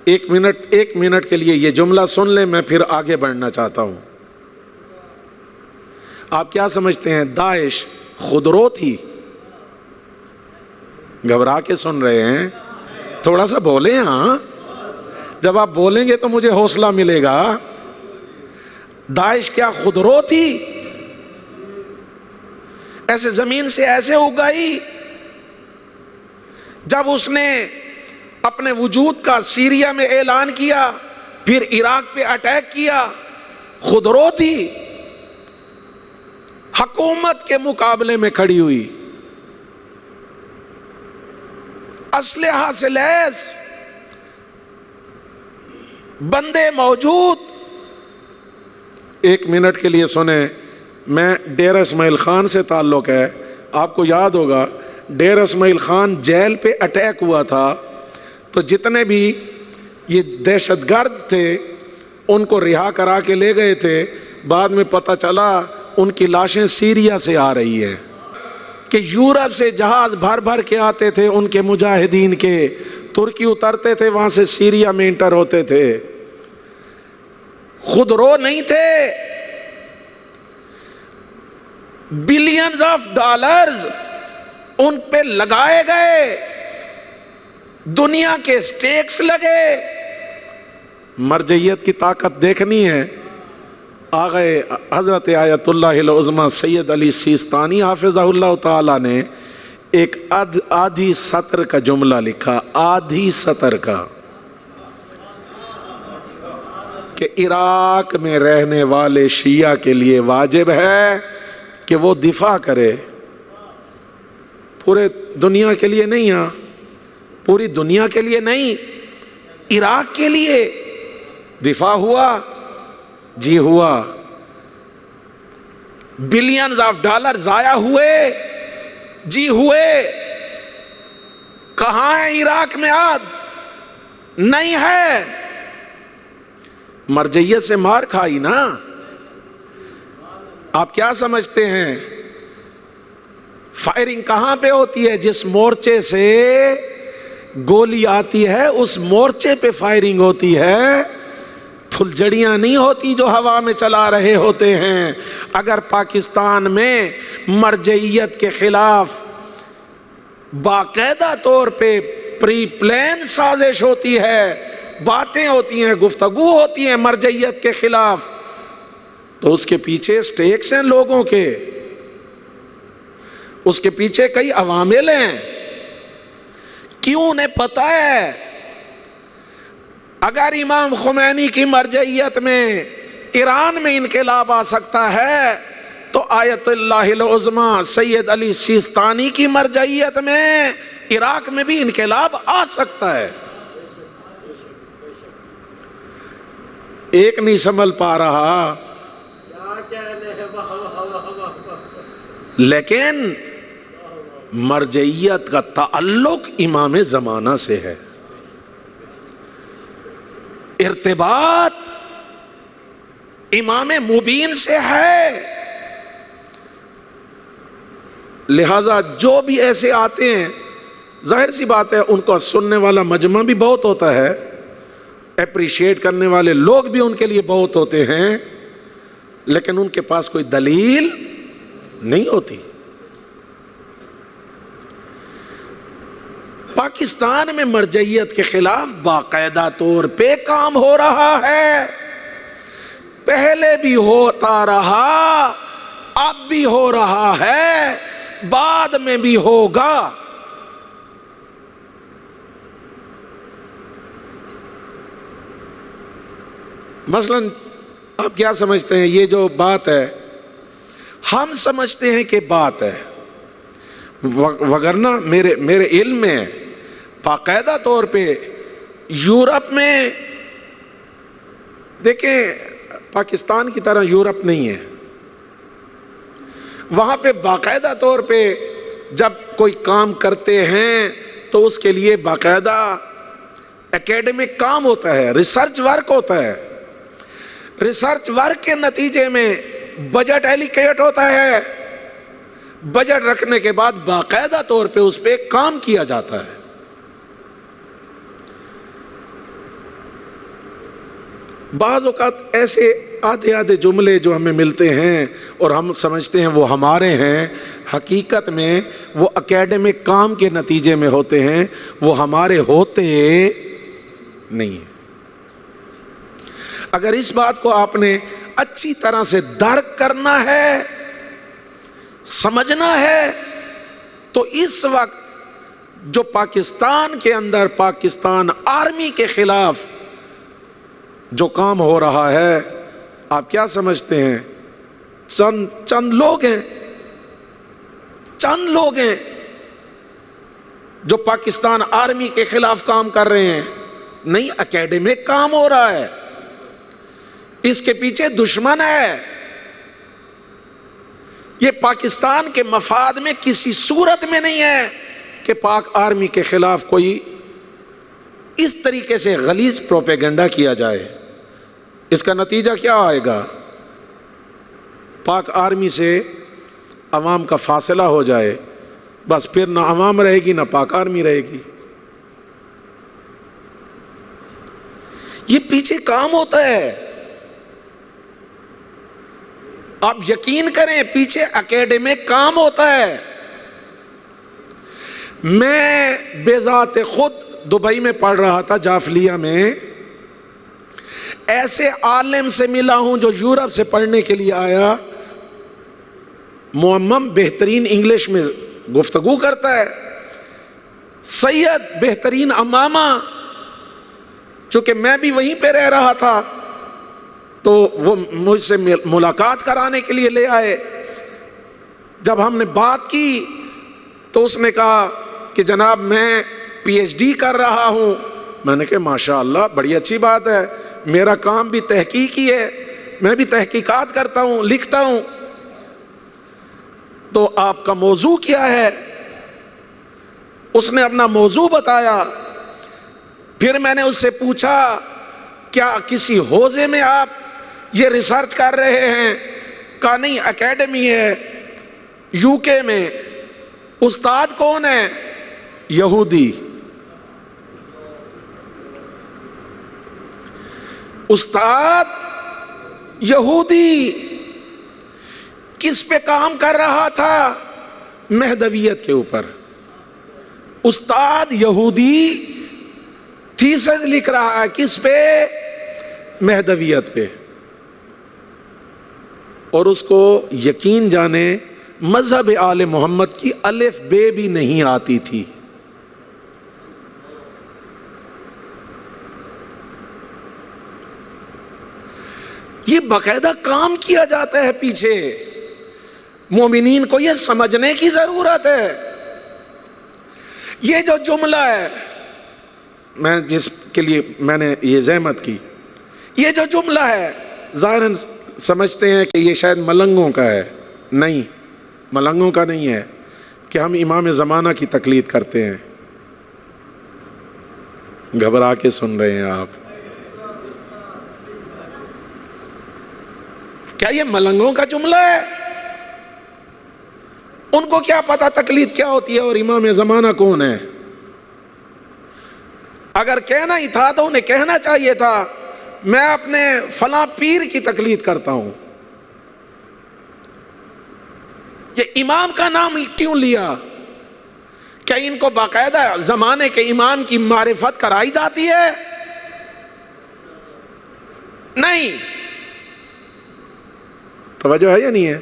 ایک منٹ کے لیے یہ جملہ سن لیں، میں پھر آگے بڑھنا چاہتا ہوں. آپ کیا سمجھتے ہیں داعش خودرو تھی؟ گھبرا کے سن رہے ہیں؟ تھوڑا سا بولیں. ہاں، جب آپ بولیں گے تو مجھے حوصلہ ملے گا. داعش کیا خودرو تھی؟ ایسے زمین سے ایسے اگائی جب اس نے اپنے وجود کا سیریا میں اعلان کیا، پھر عراق پہ اٹیک کیا. خودرو تھی، حکومت کے مقابلے میں کھڑی ہوئی، اسلحہ سے لیس، بندے موجود. ایک منٹ کے لیے سنیں. میں ڈیرہ اسماعیل خان سے تعلق ہے، آپ کو یاد ہوگا ڈیرہ اسماعیل خان جیل پہ اٹیک ہوا تھا، تو جتنے بھی یہ دہشت گرد تھے ان کو رہا کرا کے لے گئے تھے. بعد میں پتہ چلا ان کی لاشیں سیریا سے آ رہی ہیں، کہ یورپ سے جہاز بھر بھر کے آتے تھے ان کے مجاہدین کے، ترکی اترتے تھے، وہاں سے سیریا میں انٹر ہوتے تھے. خودرو نہیں تھے. بلینز آف ڈالرز ان پہ لگائے گئے، دنیا کے سٹیکس لگے. مرجعیت کی طاقت دیکھنی ہے. آگئے حضرت آیت اللہ العظمی سید علی سیستانی حافظہ اللہ تعالی نے ایک آدھی سطر کا جملہ لکھا، آدھی سطر کا، کہ عراق میں رہنے والے شیعہ کے لیے واجب ہے کہ وہ دفاع کرے. پورے دنیا کے لیے نہیں، ہاں پوری دنیا کے لیے نہیں، عراق کے لیے دفاع ہوا. جی ہوا. بلینز آف ڈالر ضائع ہوئے. جی ہوئے. کہاں ہے عراق میں اب؟ نہیں ہے. مرجعیت سے مار کھائی نا. آپ کیا سمجھتے ہیں فائرنگ کہاں پہ ہوتی ہے؟ جس مورچے سے گولی آتی ہے اس مورچے پہ فائرنگ ہوتی ہے، پھلجڑیاں نہیں ہوتی جو ہوا میں چلا رہے ہوتے ہیں. اگر پاکستان میں مرجعیت کے خلاف باقاعدہ طور پہ پری پلان سازش ہوتی ہے، باتیں ہوتی ہیں، گفتگو ہوتی ہیں مرجعیت کے خلاف، تو اس کے پیچھے سٹیکس ہیں لوگوں کے، اس کے پیچھے کئی عوامل ہیں. کیوں؟ انہیں پتہ ہے اگر امام خمینی کی مرجعیت میں ایران میں انقلاب آ سکتا ہے تو آیت اللہ العظمی سید علی سیستانی کی مرجعیت میں عراق میں بھی انقلاب آ سکتا ہے. ایک نہیں سنبھل پا رہا، لیکن مرجعیت کا تعلق امام زمانہ سے ہے، ارتباط امام مبین سے ہے. لہذا جو بھی ایسے آتے ہیں، ظاہر سی بات ہے ان کو سننے والا مجمع بھی بہت ہوتا ہے، اپریشیٹ کرنے والے لوگ بھی ان کے لیے بہت ہوتے ہیں، لیکن ان کے پاس کوئی دلیل نہیں ہوتی۔ پاکستان میں مرجعیت کے خلاف باقاعدہ طور پہ کام ہو رہا ہے، پہلے بھی ہوتا رہا، اب بھی ہو رہا ہے، بعد میں بھی ہوگا۔ مثلا آپ کیا سمجھتے ہیں؟ یہ جو بات ہے ہم سمجھتے ہیں کہ بات ہے، وگرنہ میرے علم میں باقاعدہ طور پہ یورپ میں، دیکھیں پاکستان کی طرح یورپ نہیں ہے، وہاں پہ باقاعدہ طور پہ جب کوئی کام کرتے ہیں تو اس کے لیے باقاعدہ اکیڈمک کام ہوتا ہے، ریسرچ ورک ہوتا ہے، ریسرچ ورک کے نتیجے میں بجٹ ایلوکیٹ ہوتا ہے، بجٹ رکھنے کے بعد باقاعدہ طور پہ اس پہ کام کیا جاتا ہے۔ بعض اوقات ایسے آدھے جملے جو ہمیں ملتے ہیں اور ہم سمجھتے ہیں وہ ہمارے ہیں، حقیقت میں وہ اکیڈمک کام کے نتیجے میں ہوتے ہیں، وہ ہمارے ہوتے نہیں ہیں۔ اگر اس بات کو آپ نے اچھی طرح سے درک کرنا ہے، سمجھنا ہے، تو اس وقت جو پاکستان کے اندر پاکستان آرمی کے خلاف جو کام ہو رہا ہے، آپ کیا سمجھتے ہیں؟ چند لوگ ہیں جو پاکستان آرمی کے خلاف کام کر رہے ہیں؟ نہیں، اکیڈمک کام ہو رہا ہے، اس کے پیچھے دشمن ہے۔ یہ پاکستان کے مفاد میں کسی صورت میں نہیں ہے کہ پاک آرمی کے خلاف کوئی اس طریقے سے غلیظ پروپیگنڈا کیا جائے۔ اس کا نتیجہ کیا آئے گا؟ پاک آرمی سے عوام کا فاصلہ ہو جائے، بس پھر نہ عوام رہے گی نہ پاک آرمی رہے گی۔ یہ پیچھے کام ہوتا ہے، آپ یقین کریں، پیچھے اکیڈمک کام ہوتا ہے۔ میں بذات خود دبئی میں پڑھ رہا تھا، جعفلیہ میں، ایسے عالم سے ملا ہوں جو یورپ سے پڑھنے کے لیے آیا، معمم بہترین انگلش میں گفتگو کرتا ہے، سید بہترین امامہ، چونکہ میں بھی وہیں پہ رہ رہا تھا تو وہ مجھ سے ملاقات کرانے کے لیے لے آئے۔ جب ہم نے بات کی تو اس نے کہا کہ جناب میں پی ایچ ڈی کر رہا ہوں۔ میں نے کہا ماشاءاللہ، بڑی اچھی بات ہے، میرا کام بھی تحقیقی ہے، میں بھی تحقیقات کرتا ہوں، لکھتا ہوں۔ تو آپ کا موضوع کیا ہے؟ اس نے اپنا موضوع بتایا۔ پھر میں نے اس سے پوچھا کیا کسی حوزے میں آپ یہ ریسرچ کر رہے ہیں؟ کہا نہیں، اکیڈمی ہے یو کے میں۔ استاد کون ہے؟ یہودی۔ استاد یہودی کس پہ کام کر رہا تھا؟ مہدویت کے اوپر۔ استاد یہودی تھیسس لکھ رہا ہے کس پہ؟ مہدویت پہ۔ اور اس کو یقین جانے مذہب آل محمد کی الف بے بھی نہیں آتی تھی۔ یہ باقاعدہ کام کیا جاتا ہے پیچھے۔ مومنین کو یہ سمجھنے کی ضرورت ہے۔ یہ جو جملہ ہے، میں جس کے لیے میں نے یہ زحمت کی، یہ جو جملہ ہے ظاہراً سمجھتے ہیں کہ یہ شاید ملنگوں کا ہے۔ نہیں، ملنگوں کا نہیں ہے کہ ہم امام زمانہ کی تقلید کرتے ہیں۔ گھبرا کے سن رہے ہیں آپ؟ کیا یہ ملنگوں کا جملہ ہے؟ ان کو کیا پتا تقلید کیا ہوتی ہے اور امام زمانہ کون ہے؟ اگر کہنا ہی تھا تو انہیں کہنا چاہیے تھا میں اپنے فلاں پیر کی تقلید کرتا ہوں. یہ امام کا نام کیوں لیا؟ کیا ان کو باقاعدہ زمانے کے امام کی معرفت کرائی جاتی ہے؟ نہیں. توجہ ہے یا نہیں ہے؟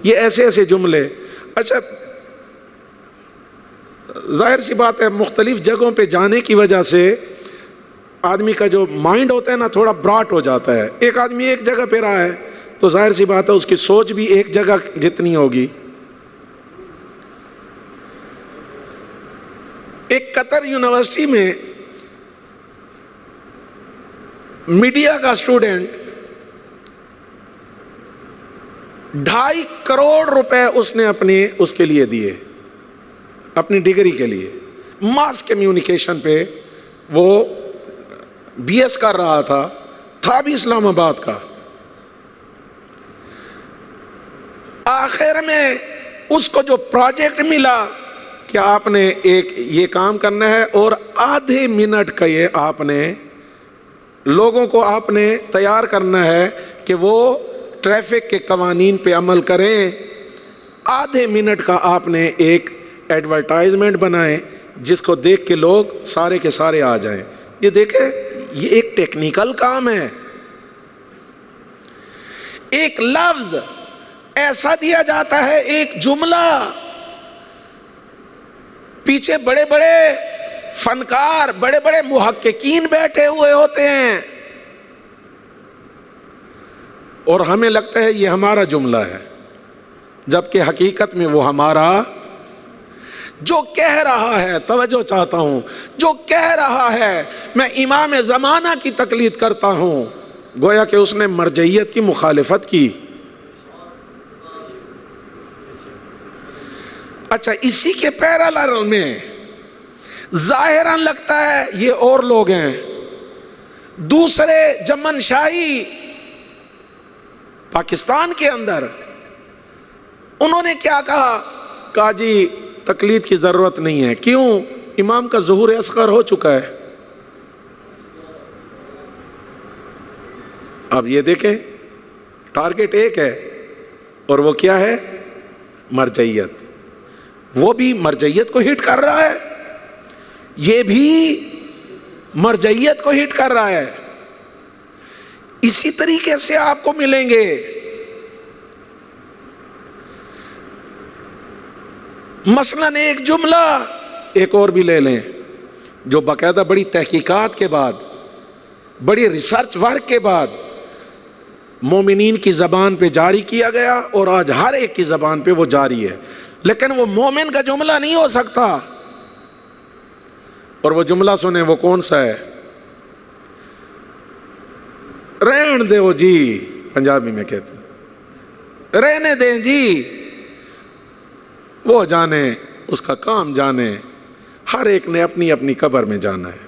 یہ ایسے ایسے جملے. اچھا ظاہر سی بات ہے مختلف جگہوں پہ جانے کی وجہ سے آدمی کا جو مائنڈ ہوتا ہے نا تھوڑا براٹ ہو جاتا ہے. ایک آدمی ایک جگہ پہ رہا ہے تو ظاہر سی بات ہے اس کی سوچ بھی ایک جگہ جتنی ہوگی. ایک قطر یونیورسٹی میں میڈیا کا اسٹوڈنٹ 2.5 کروڑ روپے اس نے اس کے لیے دیے اپنی ڈگری کے لیے. ماس کمیونیکیشن پہ وہ بی ایس کر رہا تھا بھی اسلام آباد کا. آخر میں اس کو جو پروجیکٹ ملا کہ آپ نے ایک یہ کام کرنا ہے اور آدھے منٹ کا یہ آپ نے لوگوں کو آپ نے تیار کرنا ہے کہ وہ ٹریفک کے قوانین پہ عمل کریں. آدھے منٹ کا آپ نے ایک ایڈورٹائزمنٹ بنائیں جس کو دیکھ کے لوگ سارے کے سارے آ جائیں. یہ دیکھیں یہ ایک ٹیکنیکل کام ہے. ایک لفظ ایسا دیا جاتا ہے, ایک جملہ, پیچھے بڑے بڑے فنکار بڑے بڑے محققین بیٹھے ہوئے ہوتے ہیں اور ہمیں لگتا ہے یہ ہمارا جملہ ہے, جبکہ حقیقت میں وہ ہمارا جو کہہ رہا ہے. توجہ چاہتا ہوں, جو کہہ رہا ہے میں امام زمانہ کی تقلید کرتا ہوں, گویا کہ اس نے مرجعیت کی مخالفت کی. اچھا اسی کے پیرالل میں ظاہراً لگتا ہے یہ اور لوگ ہیں. دوسرے جمن شاہی پاکستان کے اندر انہوں نے کیا کہا جی تقلید کی ضرورت نہیں ہے. کیوں؟ امام کا ظہور اصغر ہو چکا ہے. اب یہ دیکھیں ٹارگٹ ایک ہے اور وہ کیا ہے؟ مرجعیت. وہ بھی مرجعیت کو ہٹ کر رہا ہے, یہ بھی مرجعیت کو ہٹ کر رہا ہے. اسی طریقے سے آپ کو ملیں گے مثلاً ایک جملہ ایک اور بھی لے لیں جو باقاعدہ بڑی تحقیقات کے بعد بڑی ریسرچ ورک کے بعد مومنین کی زبان پہ جاری کیا گیا اور آج ہر ایک کی زبان پہ وہ جاری ہے, لیکن وہ مومن کا جملہ نہیں ہو سکتا. اور وہ جملہ سنیں وہ کون سا ہے؟ رہن دے جی, پنجابی میں کہتے ہیں رہنے دیں جی, وہ جانے اس کا کام جانے, ہر ایک نے اپنی اپنی قبر میں جانا ہے.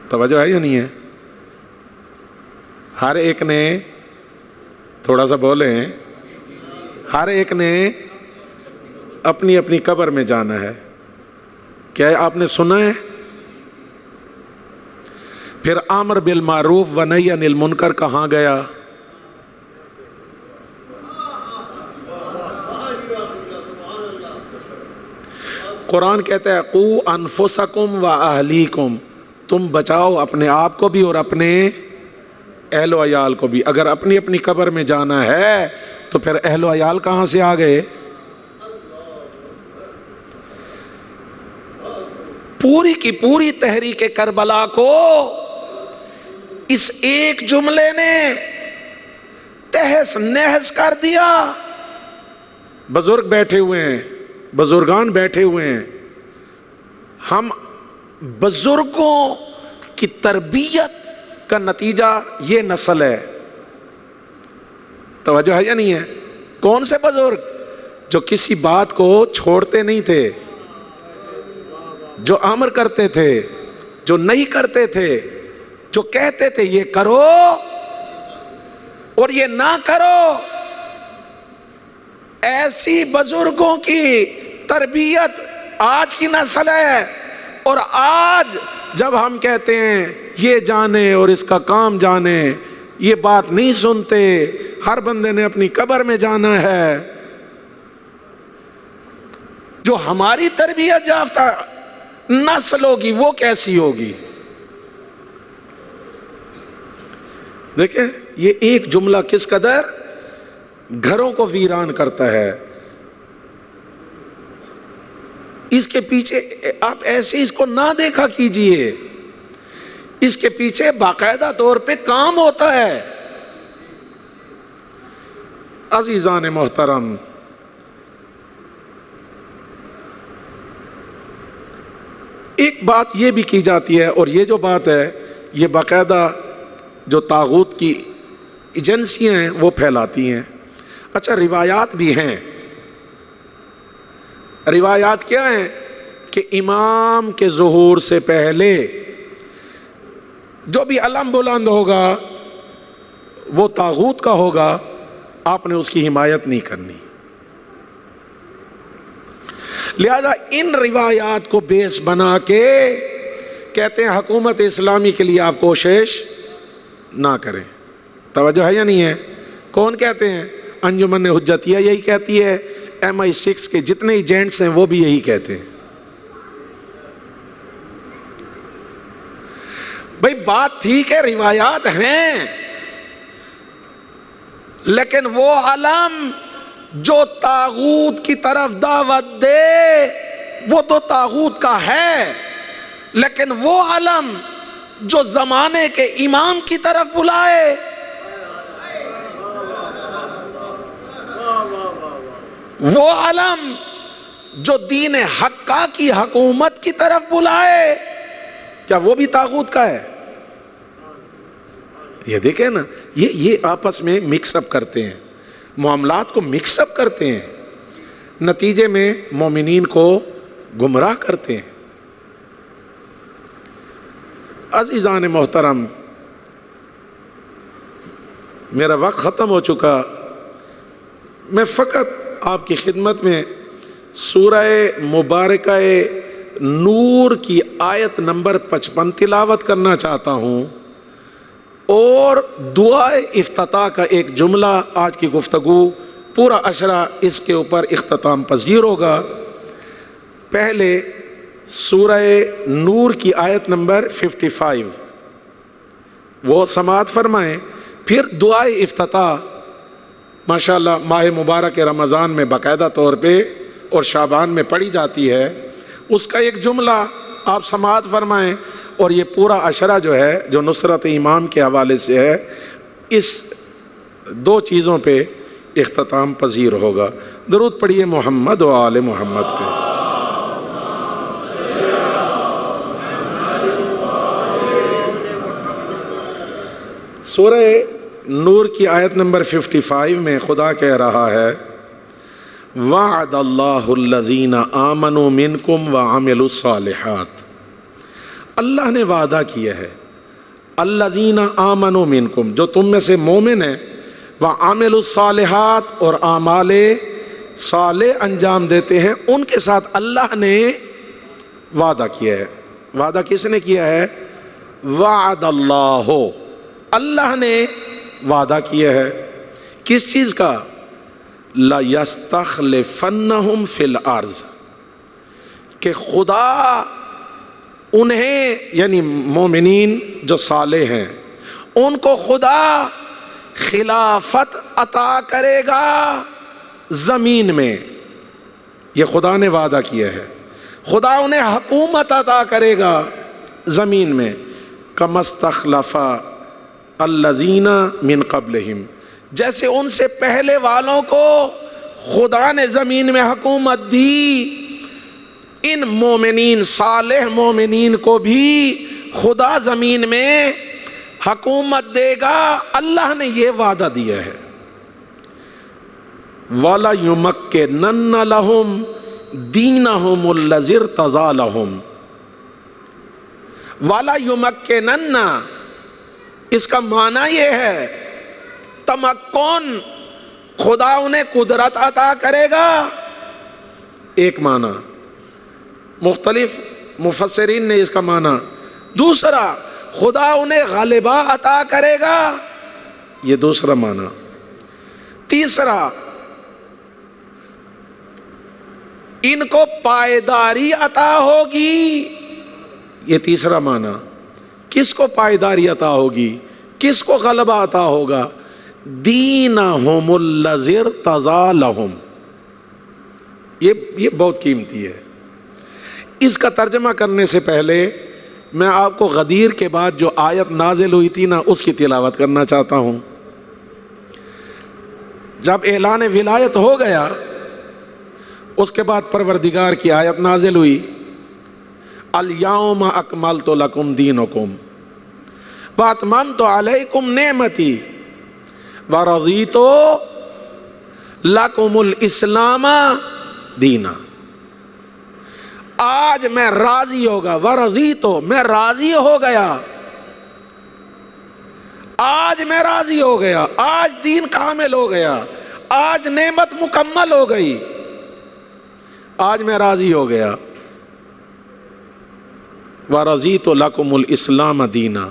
توجہ ہے یا نہیں ہے؟ ہر ایک نے, تھوڑا سا بولیں, ہر ایک نے اپنی اپنی قبر میں جانا ہے. کیا آپ نے سنا ہے؟ پھر امر بالمعروف و نہی عن المنکر کہاں گیا؟ قرآن کہتا ہے قو انفسکم و اہلیکم, تم بچاؤ اپنے آپ کو بھی اور اپنے اہل و عیال کو بھی. اگر اپنی اپنی قبر میں جانا ہے تو پھر اہل و عیال کہاں سے آ گئے؟ پوری کی پوری تحریک کربلا کو اس ایک جملے نے تہس نہس کر دیا. بزرگ بیٹھے ہوئے ہیں, بزرگان بیٹھے ہوئے ہیں, ہم بزرگوں کی تربیت کا نتیجہ یہ نسل ہے. توجہ ہے یا نہیں ہے؟ کون سے بزرگ؟ جو کسی بات کو چھوڑتے نہیں تھے, جو امر کرتے تھے, جو نہیں کرتے تھے, جو کہتے تھے یہ کرو اور یہ نہ کرو. ایسی بزرگوں کی تربیت آج کی نسل ہے. اور آج جب ہم کہتے ہیں یہ جانے اور اس کا کام جانے، یہ بات نہیں سنتے، ہر بندے نے اپنی قبر میں جانا ہے۔ جو ہماری تربیت یافتہ نسل ہوگی وہ کیسی ہوگی؟ دیکھیں یہ ایک جملہ کس قدر گھروں کو ویران کرتا ہے۔ اس کے پیچھے آپ ایسے اس کو نہ دیکھا کیجئے، اس کے پیچھے باقاعدہ طور پہ کام ہوتا ہے۔ عزیزان محترم، ایک بات یہ بھی کی جاتی ہے، اور یہ جو بات ہے یہ باقاعدہ جو طاغوت کی ایجنسیاں ہیں وہ پھیلاتی ہیں۔ اچھا روایات بھی ہیں، روایات کیا ہیں کہ امام کے ظہور سے پہلے جو بھی علم بلند ہوگا وہ طاغوت کا ہوگا، آپ نے اس کی حمایت نہیں کرنی۔ لہذا ان روایات کو بیس بنا کے کہتے ہیں حکومت اسلامی کے لیے آپ کوشش نہ کریں۔ توجہ ہے یا نہیں ہے؟ کون کہتے ہیں؟ انجمن حجتیہ یہی کہتی ہے، MI6 کے جتنے ایجنٹس ہیں وہ بھی یہی کہتے ہیں۔ بھئی بات ٹھیک ہے، روایات ہیں، لیکن وہ علم جو طاغوت کی طرف دعوت دے وہ تو طاغوت کا ہے، لیکن وہ علم جو زمانے کے امام کی طرف بلائے، وہ علم جو دین حقہ کی حکومت کی طرف بلائے، کیا وہ بھی طاغوت کا ہے؟ یہ دیکھیں نا، یہ آپس میں مکس اپ کرتے ہیں، معاملات کو مکس اپ کرتے ہیں، نتیجے میں مومنین کو گمراہ کرتے ہیں۔ عزیزان محترم، میرا وقت ختم ہو چکا، میں فقط آپ کی خدمت میں سورہ مبارکہ نور کی آیت نمبر 55 تلاوت کرنا چاہتا ہوں، اور دعائے افتتاح کا ایک جملہ، آج کی گفتگو پورا عشرہ اس کے اوپر اختتام پذیر ہوگا۔ پہلے سورہ نور کی آیت نمبر 55 وہ سماعت فرمائیں، پھر دعائے افتتاح ماشاءاللہ ماہ مبارک رمضان میں باقاعدہ طور پہ اور شعبان میں پڑھی جاتی ہے، اس کا ایک جملہ آپ سماعت فرمائیں، اور یہ پورا عشرہ جو ہے جو نصرت امام کے حوالے سے ہے، اس دو چیزوں پہ اختتام پذیر ہوگا۔ درود پڑھیے محمد و آل محمد پہ۔ سورہ نور کی آیت نمبر 55 میں خدا کہہ رہا ہے، وعد اللہ الذین آمنوا منکم وعملوا الصالحات، اللہ نے وعدہ کیا ہے الذین آمنوا منکم، جو تم میں سے مومن ہیں، وعملوا الصالحات، اور اعمال صالح انجام دیتے ہیں، ان کے ساتھ اللہ نے وعدہ کیا ہے۔ وعدہ کس نے کیا ہے؟ وعد اللہ، اللہ نے وعدہ کیا ہے کس چیز کا؟ لَيَسْتَخْلِفَنَّهُمْ فِي الْأَرْضِ، کہ خدا انہیں یعنی مومنین جو صالح ہیں ان کو خدا خلافت عطا کرے گا زمین میں۔ یہ خدا نے وعدہ کیا ہے، خدا انہیں حکومت عطا کرے گا زمین میں، كَمَا اسْتَخْلَفَ الَّذِينَ مِن قَبْلِهِمْ، جیسے ان سے پہلے والوں کو خدا نے زمین میں حکومت دی، ان مومنین صالح مومنین کو بھی خدا زمین میں حکومت دے گا، اللہ نے یہ وعدہ دیا ہے۔ وَلَيُمَكِّنَنَّ لَهُمْ دِينَهُمُ الَّذِي ارْتَضَىٰ لَهُمْ، وَلَيُمَكِّنَنَّ، اس کا معنی یہ ہے تمکن، خدا انہیں قدرت عطا کرے گا۔ ایک معنی، مختلف مفسرین نے اس کا معنی، دوسرا خدا انہیں غلبہ عطا کرے گا، یہ دوسرا معنی، تیسرا ان کو پائیداری عطا ہوگی، یہ تیسرا معنی۔ کس کو پائیداری عطا ہوگی، کس کو غلبہ عطا ہوگا؟ دینہم الذی ارتضی لہم، یہ بہت قیمتی ہے۔ اس کا ترجمہ کرنے سے پہلے میں آپ کو غدیر کے بعد جو آیت نازل ہوئی تھی نا، اس کی تلاوت کرنا چاہتا ہوں۔ جب اعلان ولایت ہو گیا، اس کے بعد پروردگار کی آیت نازل ہوئی، الیوم اکملت لکم دینکم واتممت علیکم نعمتی ورضیت لکم الاسلام دینا۔ آج میں راضی ہوگا، ورضیت، میں راضی ہو گیا، آج میں راضی ہو گیا، آج دین کامل ہو گیا، آج نعمت مکمل ہو گئی، آج میں راضی ہو گیا۔ وَرَضِيتُ لَكُمُ الْإِسْلَامَ دِينًا،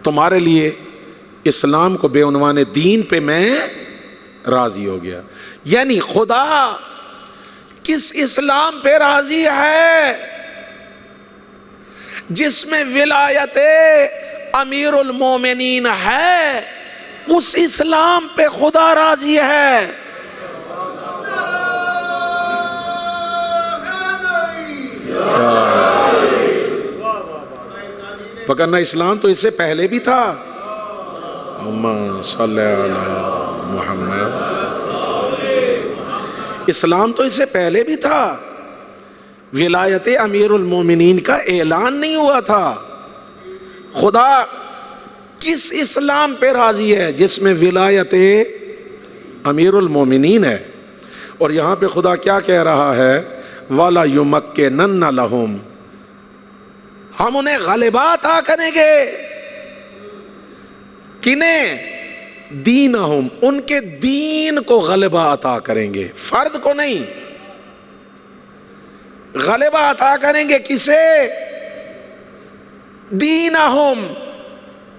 تمہارے لیے اسلام کو بے عنوان دین پہ میں راضی ہو گیا۔ یعنی خدا کس اسلام پہ راضی ہے؟ جس میں ولایت امیر المومنین ہے، اس اسلام پہ خدا راضی ہے۔ وگرنہ اسلام تو اس سے پہلے بھی تھا۔ اللہم صلی علی محمد، اسلام تو اس سے پہلے بھی تھا، ولایت امیر المومنین کا اعلان نہیں ہوا تھا۔ خدا کس اسلام پہ راضی ہے؟ جس میں ولایت امیر المومنین ہے۔ اور یہاں پہ خدا کیا کہہ رہا ہے؟ وَلَا يُمَكِّنَنَّ لَهُمْ، ہم انہیں غلبہ عطا کریں گے۔ کنہیں؟ دینہم، ان کے دین کو غلبہ عطا کریں گے، فرد کو نہیں۔ غلبہ عطا کریں گے کسے؟ دینہم،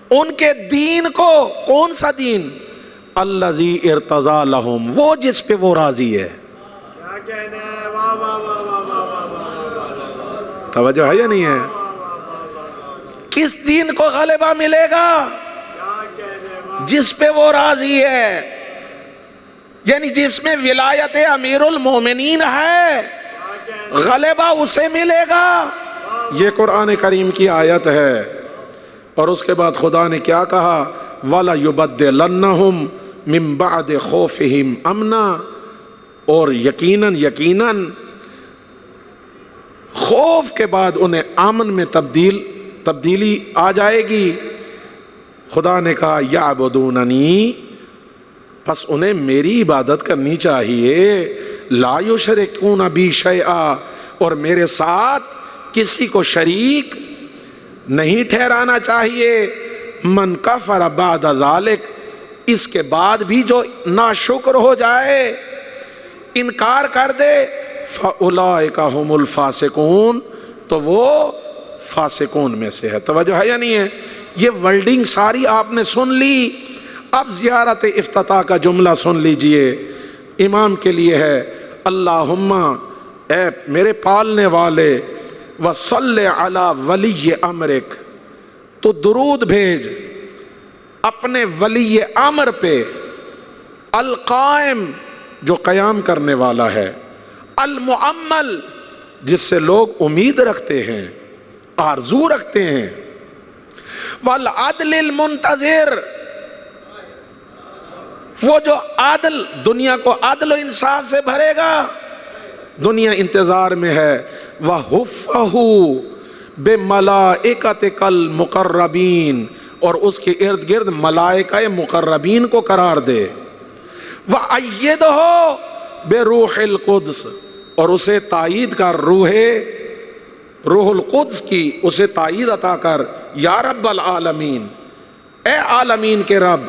ان کے دین کو۔ کون سا دین؟ الذی ارتضی لہم، وہ جس پہ وہ راضی ہے۔ کیا کہنا ہے؟ واہ واہ واہ واہ واہ واہ، توجہ ہے یا نہیں ہے؟ کس دین کو غلبہ ملے گا؟ جس پہ وہ راضی ہے، یعنی جس میں ولایت امیر المومنین ہے، غلبہ اسے ملے گا۔ یہ قرآن کریم کی آیت ہے۔ اور اس کے بعد خدا نے کیا کہا؟ وَلَا يُبَدِّلَنَّهُمْ مِن بَعْدِ خَوْفِهِمْ أَمْنًا، اور یقیناً خوف کے بعد انہیں امن میں تبدیلی آ جائے گی۔ خدا نے کہا یعبدوننی، پس انہیں میری عبادت کرنی چاہیے، لا یشرکون بی شیئا، اور میرے ساتھ کسی کو شریک نہیں ٹھہرانا چاہیے۔ من کفر بعد ذالک، اس کے بعد بھی جو ناشکر ہو جائے، انکار کر دے، فاولئک هم الفاسقون، تو وہ فاسقون میں سے ہے۔ توجہ ہے یا نہیں ہے؟ یہ ورڈنگ ساری آپ نے سن لی۔ اب زیارت افتتاح کا جملہ سن لیجئے، امام کے لیے ہے، اللہم، اے میرے پالنے والے، وصلی علی ولی امرک، تو درود بھیج اپنے ولی امر پہ، القائم، جو قیام کرنے والا ہے، المعمل، جس سے لوگ امید رکھتے ہیں، آرزو رکھتے ہیں، والعدل المنتظر، وہ جو عادل، دنیا کو عدل و انصاف سے بھرے گا، دنیا انتظار میں ہے، وَحُفَّهُ بِمَلَائِكَتِكَ الْمُقَرَّبِينَ، اور اس کے ارد گرد ملائکہ مقربین کو قرار دے، وَأَيِّدْهُ بِرُوحِ الْقُدْسِ، اور اسے تائید کر، روح القدس کی اسے تائید عطا کر، یا رب العالمین، اے عالمین کے رب،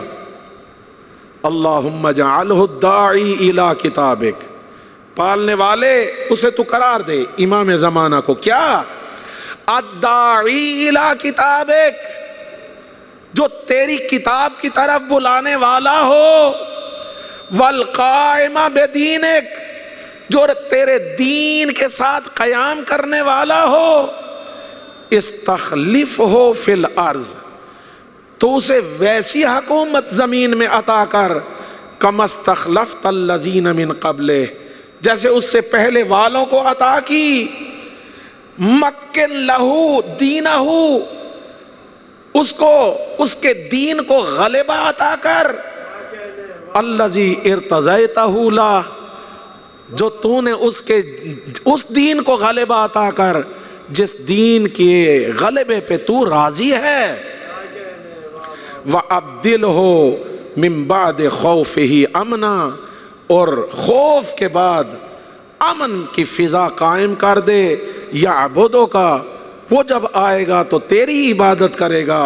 اللہم اجعلہ الداعی الی کتابک، پالنے والے اسے تو قرار دے امام زمانہ کو، کیا الداعی الی کتابک، جو تیری کتاب کی طرف بلانے والا ہو، والقائم بدینک، جو تیرے دین کے ساتھ قیام کرنے والا ہو، استخلفہ فی الارض، تو اسے ویسی حکومت زمین میں عطا کر کما استخلفت الذین من قبلہ، جیسے اس سے پہلے والوں کو عطا کی، مکن لہو دینہ، اس کو اس کے دین کو غلبہ عطا کر، الذی ارتضیتہ لہ، جو تو نے اس دین کو غلبہ عطا کر جس دین کے غلبے پہ تو راضی ہے، وَأَبْدِلْهُ مِن بَعْدِ خَوْفِهِ أَمْنًا، اور خوف کے بعد امن کی فضا قائم کر دے، يَعْبُدُكَ، وہ جب آئے گا تو تیری عبادت کرے گا،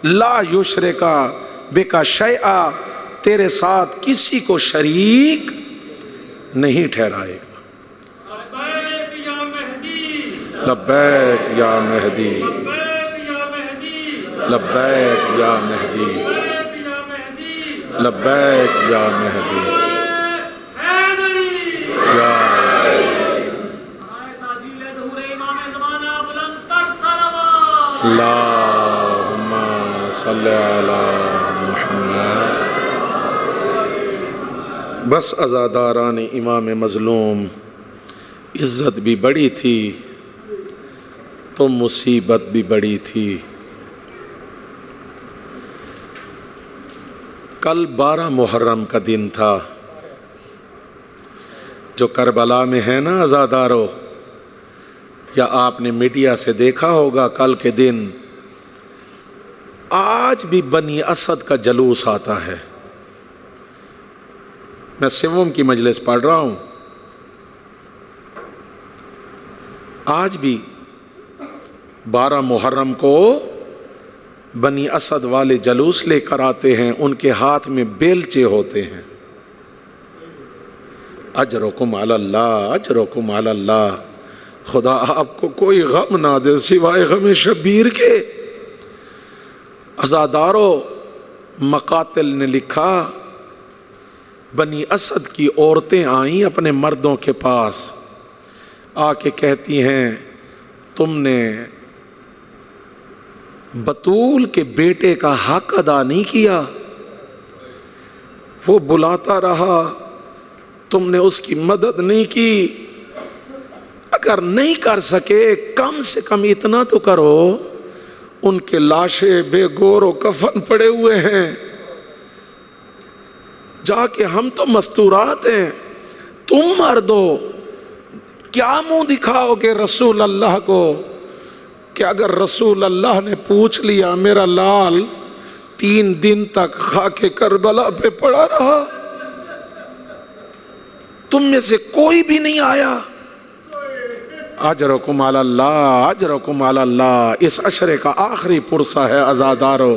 لا یشرکا بک شیئا، تیرے ساتھ کسی کو شریک نہیں ٹھہرائے گا۔ لبیک یا مہدی، لبیک یا مہدی، لبیک یا مہدی، لبیک یا مہدی، لبیک یا مہدی، لبیک یا مہدی، حیدری، یا تاجیل ظہور امام زمانہ بلند تر صلوات، اللہم صلی علی محمد۔ بس عزاداران امام مظلوم، عزت بھی بڑی تھی تو مصیبت بھی بڑی تھی۔ کل 12 محرم کا دن تھا، جو کربلا میں ہے نا عزادارو، یا آپ نے میڈیا سے دیکھا ہوگا کل کے دن آج بھی بنی اسد کا جلوس آتا ہے۔ میں سوم کی مجلس پڑھ رہا ہوں، آج بھی 12 محرم کو بنی اسد والے جلوس لے کر آتے ہیں، ان کے ہاتھ میں بیلچے ہوتے ہیں، اجرکم علی اللہ، اجرکم علی اللہ، خدا آپ کو کوئی غم نہ دے سوائے غم شبیر کے۔ عزادارو، مقاتل نے لکھا، بنی اسد کی عورتیں آئیں اپنے مردوں کے پاس، آ کے کہتی ہیں تم نے بطول کے بیٹے کا حق ادا نہیں کیا، وہ بلاتا رہا، تم نے اس کی مدد نہیں کی، اگر نہیں کر سکے کم سے کم اتنا تو کرو، ان کے لاشیں بے گور و کفن پڑے ہوئے ہیں، جا کے ہم تو مستورات ہیں، تم مردو کیا منہ دکھاؤ گے رسول اللہ کو، کہ اگر رسول اللہ نے پوچھ لیا میرا لال 3 دن تک خاک کربلا پہ پڑا رہا، تم میں سے کوئی بھی نہیں آیا، اجرکم علی اللہ، اجرکم علی اللہ۔ اس عشرے کا آخری پرسہ ہے عزادارو،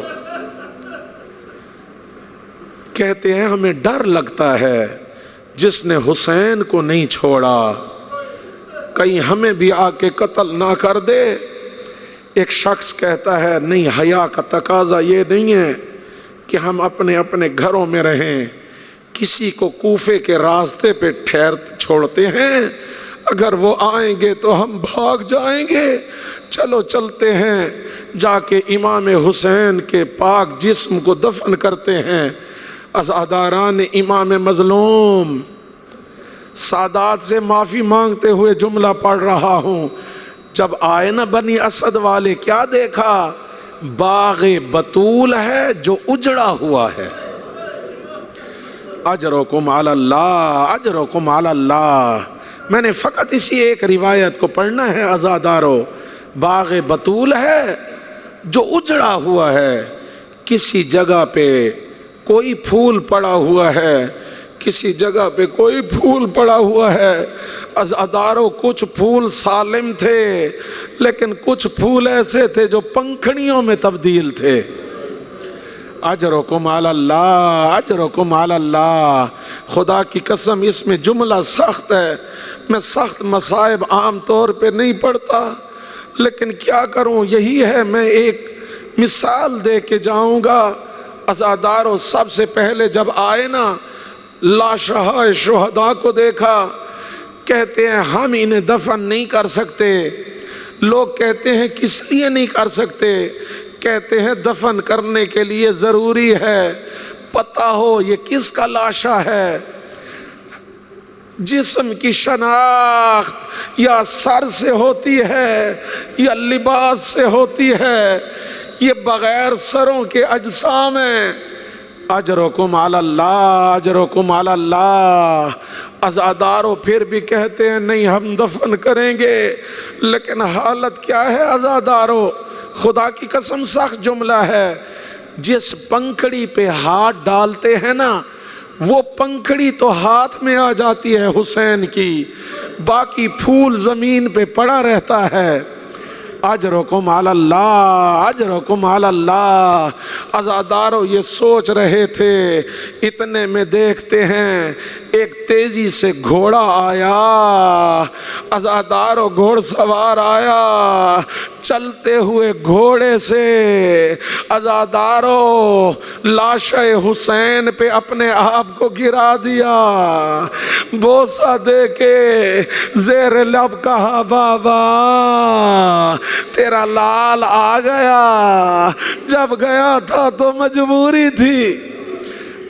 کہتے ہیں ہمیں ڈر لگتا ہے جس نے حسین کو نہیں چھوڑا کہیں ہمیں بھی آ کے قتل نہ کر دے۔ ایک شخص کہتا ہے نہیں، حیا کا تقاضا یہ نہیں ہے کہ ہم اپنے اپنے گھروں میں رہیں، کسی کو کوفے کے راستے پہ چھوڑتے ہیں، اگر وہ آئیں گے تو ہم بھاگ جائیں گے، چلو چلتے ہیں، جا کے امام حسین کے پاک جسم کو دفن کرتے ہیں۔ عزاداران امام مظلوم، سادات سے معافی مانگتے ہوئے جملہ پڑھ رہا ہوں، جب آئے نا بنی اسد والے، کیا دیکھا؟ باغ بطول ہے جو اجڑا ہوا ہے۔ اجرکم علی اللہ، اجرکم علی اللہ۔ میں نے فقط اسی ایک روایت کو پڑھنا ہے عزادارو، باغ بطول ہے جو اجڑا ہوا ہے، کسی جگہ پہ کوئی پھول پڑا ہوا ہے، کسی جگہ پہ کوئی پھول پڑا ہوا ہے۔ عزادارو، کچھ پھول سالم تھے لیکن کچھ پھول ایسے تھے جو پنکھڑیوں میں تبدیل تھے۔ اجرکم علی اللہ، اجرکم علی اللہ۔ خدا کی قسم اس میں جملہ سخت ہے، میں سخت مصائب عام طور پہ نہیں پڑھتا، لیکن کیا کروں، یہی ہے، میں ایک مثال دے کے جاؤں گا۔ عزاداروں، سب سے پہلے جب آئے نا، لاشہائے شہداء کو دیکھا، کہتے ہیں ہم انہیں دفن نہیں کر سکتے۔ لوگ کہتے ہیں کس لیے نہیں کر سکتے؟ کہتے ہیں دفن کرنے کے لیے ضروری ہے پتہ ہو یہ کس کا لاشا ہے۔ جسم کی شناخت یا سر سے ہوتی ہے یا لباس سے ہوتی ہے، یہ بغیر سروں کے اجسام ہیں۔ اجرکم علی اللہ، اجرکم علی اللہ۔ عزاداروں پھر بھی کہتے ہیں نہیں ہم دفن کریں گے، لیکن حالت کیا ہے عزاداروں؟ خدا کی قسم سخت جملہ ہے۔ جس پنکھڑی پہ ہاتھ ڈالتے ہیں نا، وہ پنکھڑی تو ہاتھ میں آ جاتی ہے حسین کی، باقی پھول زمین پہ پڑا رہتا ہے۔ اجرکم علی اللہ، اجرکم علی اللہ۔ عزاداروں یہ سوچ رہے تھے، اتنے میں دیکھتے ہیں ایک تیزی سے گھوڑا آیا۔ عزاداروں گھوڑ سوار آیا، چلتے ہوئے گھوڑے سے عزاداروں لاشِ حسین پہ اپنے آپ کو گرا دیا، بوسہ دے کے زیر لب کہا بابا تیرا لال آ گیا، جب گیا تھا تو مجبوری تھی۔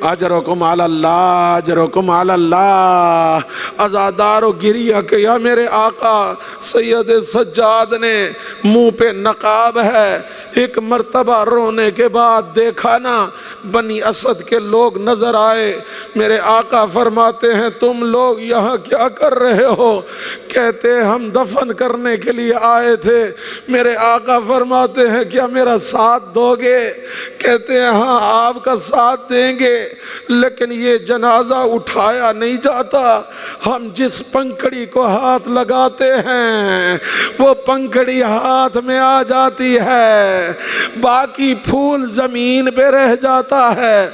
اجرکم علی اللہ، اجرکم علی اللہ۔ عزاداروں گریا کہ یا میرے آقا سید سجاد نے منہ پہ نقاب ہے۔ ایک مرتبہ رونے کے بعد دیکھا نا، بنی اسد کے لوگ نظر آئے۔ میرے آقا فرماتے ہیں تم لوگ یہاں کیا کر رہے ہو؟ کہتے ہیں ہم دفن کرنے کے لیے آئے تھے۔ میرے آقا فرماتے ہیں کیا میرا ساتھ دو گے؟ کہتے ہیں ہاں آپ کا ساتھ دیں گے، لیکن یہ جنازہ اٹھایا نہیں جاتا۔ ہم جس پنکھڑی کو ہاتھ لگاتے ہیں وہ پنکھڑی ہاتھ میں آ جاتی ہے، باقی پھول زمین پہ رہ جاتا ہے۔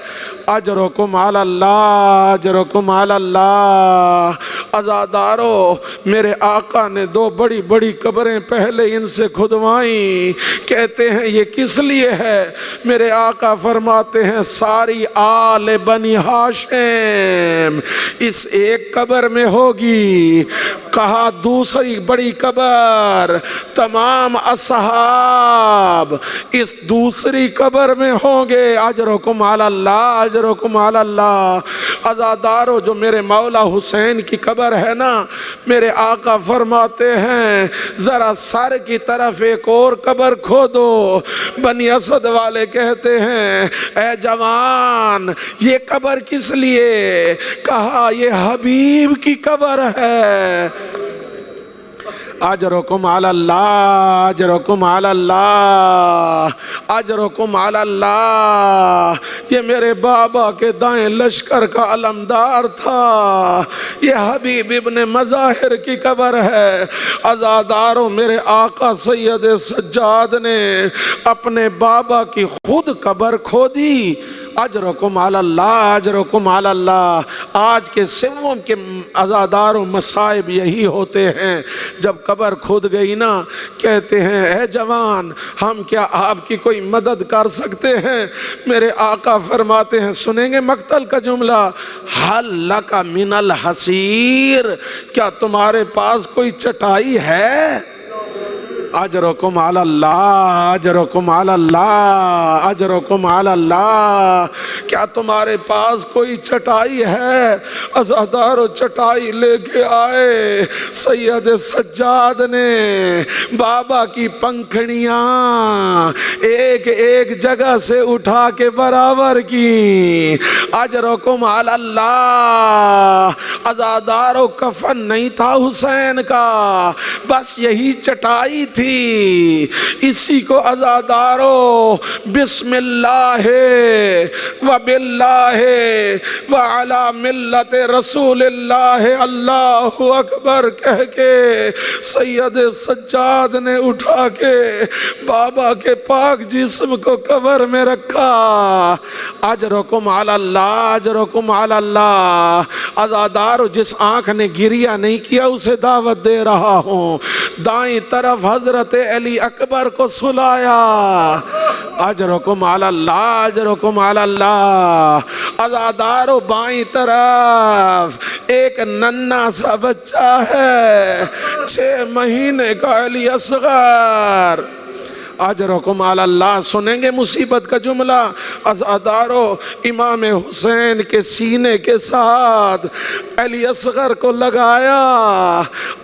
اجرکم علی اللہ، اجرکم علی اللہ۔ عزاداروں میرے آقا نے دو بڑی بڑی قبریں پہلے ان سے کھدوائیں۔ کہتے ہیں یہ کس لیے ہے؟ میرے آقا فرماتے ہیں ساری آل بنی ہاشم اس ایک قبر میں ہوگی۔ کہا دوسری بڑی قبر تمام اصحاب اس دوسری قبر میں ہوں گے۔ اجرکم علی اللہ، اجرکم علی اللہ۔ عزاداروں جو میرے مولا حسین کی قبر ہے نا، میرے آقا فرماتے ہیں ذرا سر کی طرف ایک اور قبر کھودو۔ بنی اسد والے کہتے ہیں اے جوان یہ قبر کس لیے؟ کہا یہ حبیب کی قبر ہے۔ اجرکم علی اللہ، اجرکم علی اللہ، اجرکم علی اللہ۔ یہ میرے بابا کے دائیں لشکر کا علمدار تھا، یہ حبیب ابن مظاہر کی قبر ہے۔ عزاداروں میرے آقا سید سجاد نے اپنے بابا کی خود قبر کھودی۔ اجرکم علی اللہ، اجرکم علی اللہ۔ آج کے سووں کے عزاداروں مصائب یہی ہوتے ہیں، جب قبر کھود گئی نا کہتے ہیں اے جوان ہم کیا آپ کی کوئی مدد کر سکتے ہیں؟ میرے آقا فرماتے ہیں سنیں گے مقتل کا جملہ، حل لک من الحصیر، کیا تمہارے پاس کوئی چٹائی ہے؟ اجرکم علی اللہ، اجرکم علی اللہ، اجرکم علی اللہ۔ کیا تمہارے پاس کوئی چٹائی ہے؟ عزاداروں چٹائی لے کے آئے۔ سید سجاد نے بابا کی پنکھڑیاں ایک ایک جگہ سے اٹھا کے برابر کی۔ اجرکم علی اللہ۔ عزادارو کفن نہیں تھا حسین کا، بس یہی چٹائی تھی، اسی کو عزادارو بسم اللہ و باللہ و علی ملت رسول اللہ اللہ اکبر کہہ کے سید سجاد نے اٹھا کے بابا کے پاک جسم کو قبر میں رکھا۔ اجرکم علی اللہ، اجرکم علی اللہ۔ عزادارو جس آنکھ نے گریہ نہیں کیا اسے دعوت دے رہا ہوں، دائیں طرف حضرت علی اکبر کو سلایا، اجرکم علی اللہ، اجرکم علی اللہ۔ عزادارو بائیں طرف ایک ننھا سا بچہ ہے، 6 مہینے کا علی اصغر، اجرکم علی اللہ۔ سنیں گے مصیبت کا جملہ؟ عزادارو امام حسین کے سینے کے ساتھ علی اصغر کو لگایا،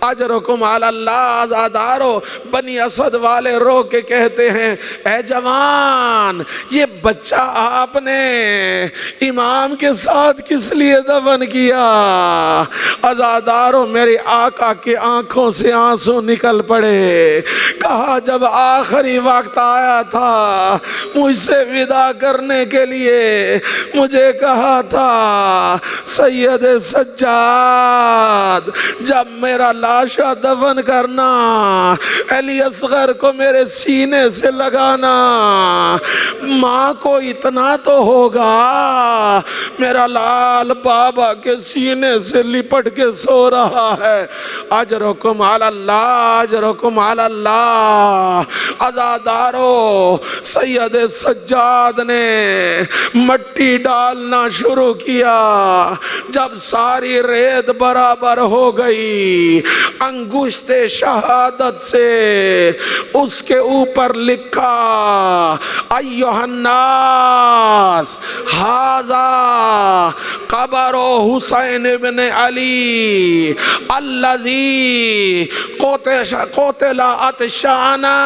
اجرکم علی اللہ۔ عزادارو بنی اسد والے رو کے کہتے ہیں اے جوان، یہ بچہ آپ نے امام کے ساتھ کس لیے دفن کیا؟ عزادارو میرے آقا کی آنکھوں سے آنسو نکل پڑے، کہا جب آخری وقت آیا تھا مجھ سے ودا کرنے کے لیے، مجھے کہا تھا سید سجاد جب میرا لاشا دفن کرنا علی اصغر کو میرے سینے سے لگانا، ماں کو اتنا تو ہوگا میرا لال بابا کے سینے سے لپٹ کے سو رہا ہے۔ اجرکم علی اللہ، اجرکم علی اللہ۔ عزادارو سید سجاد نے مٹی ڈالنا شروع کیا، جب ساری ریت برابر ہو گئی انگشت شہادت سے اس کے اوپر لکھا ایھا الناس ھذا قبر حسین بن علی الذی قتل عطشانا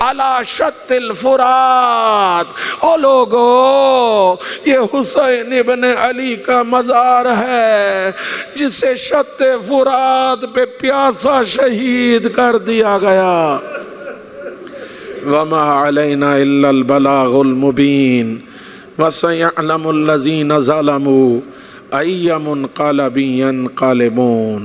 علی شط الفرات۔ او لوگو، یہ حسین ابن علی کا مزار ہے جسے شط فرات پہ پیاسا شہید کر دیا گیا۔ وما علینا الا البلاغ المبین وسیعلم الذین ظلموا ای منقلب ینقلبون۔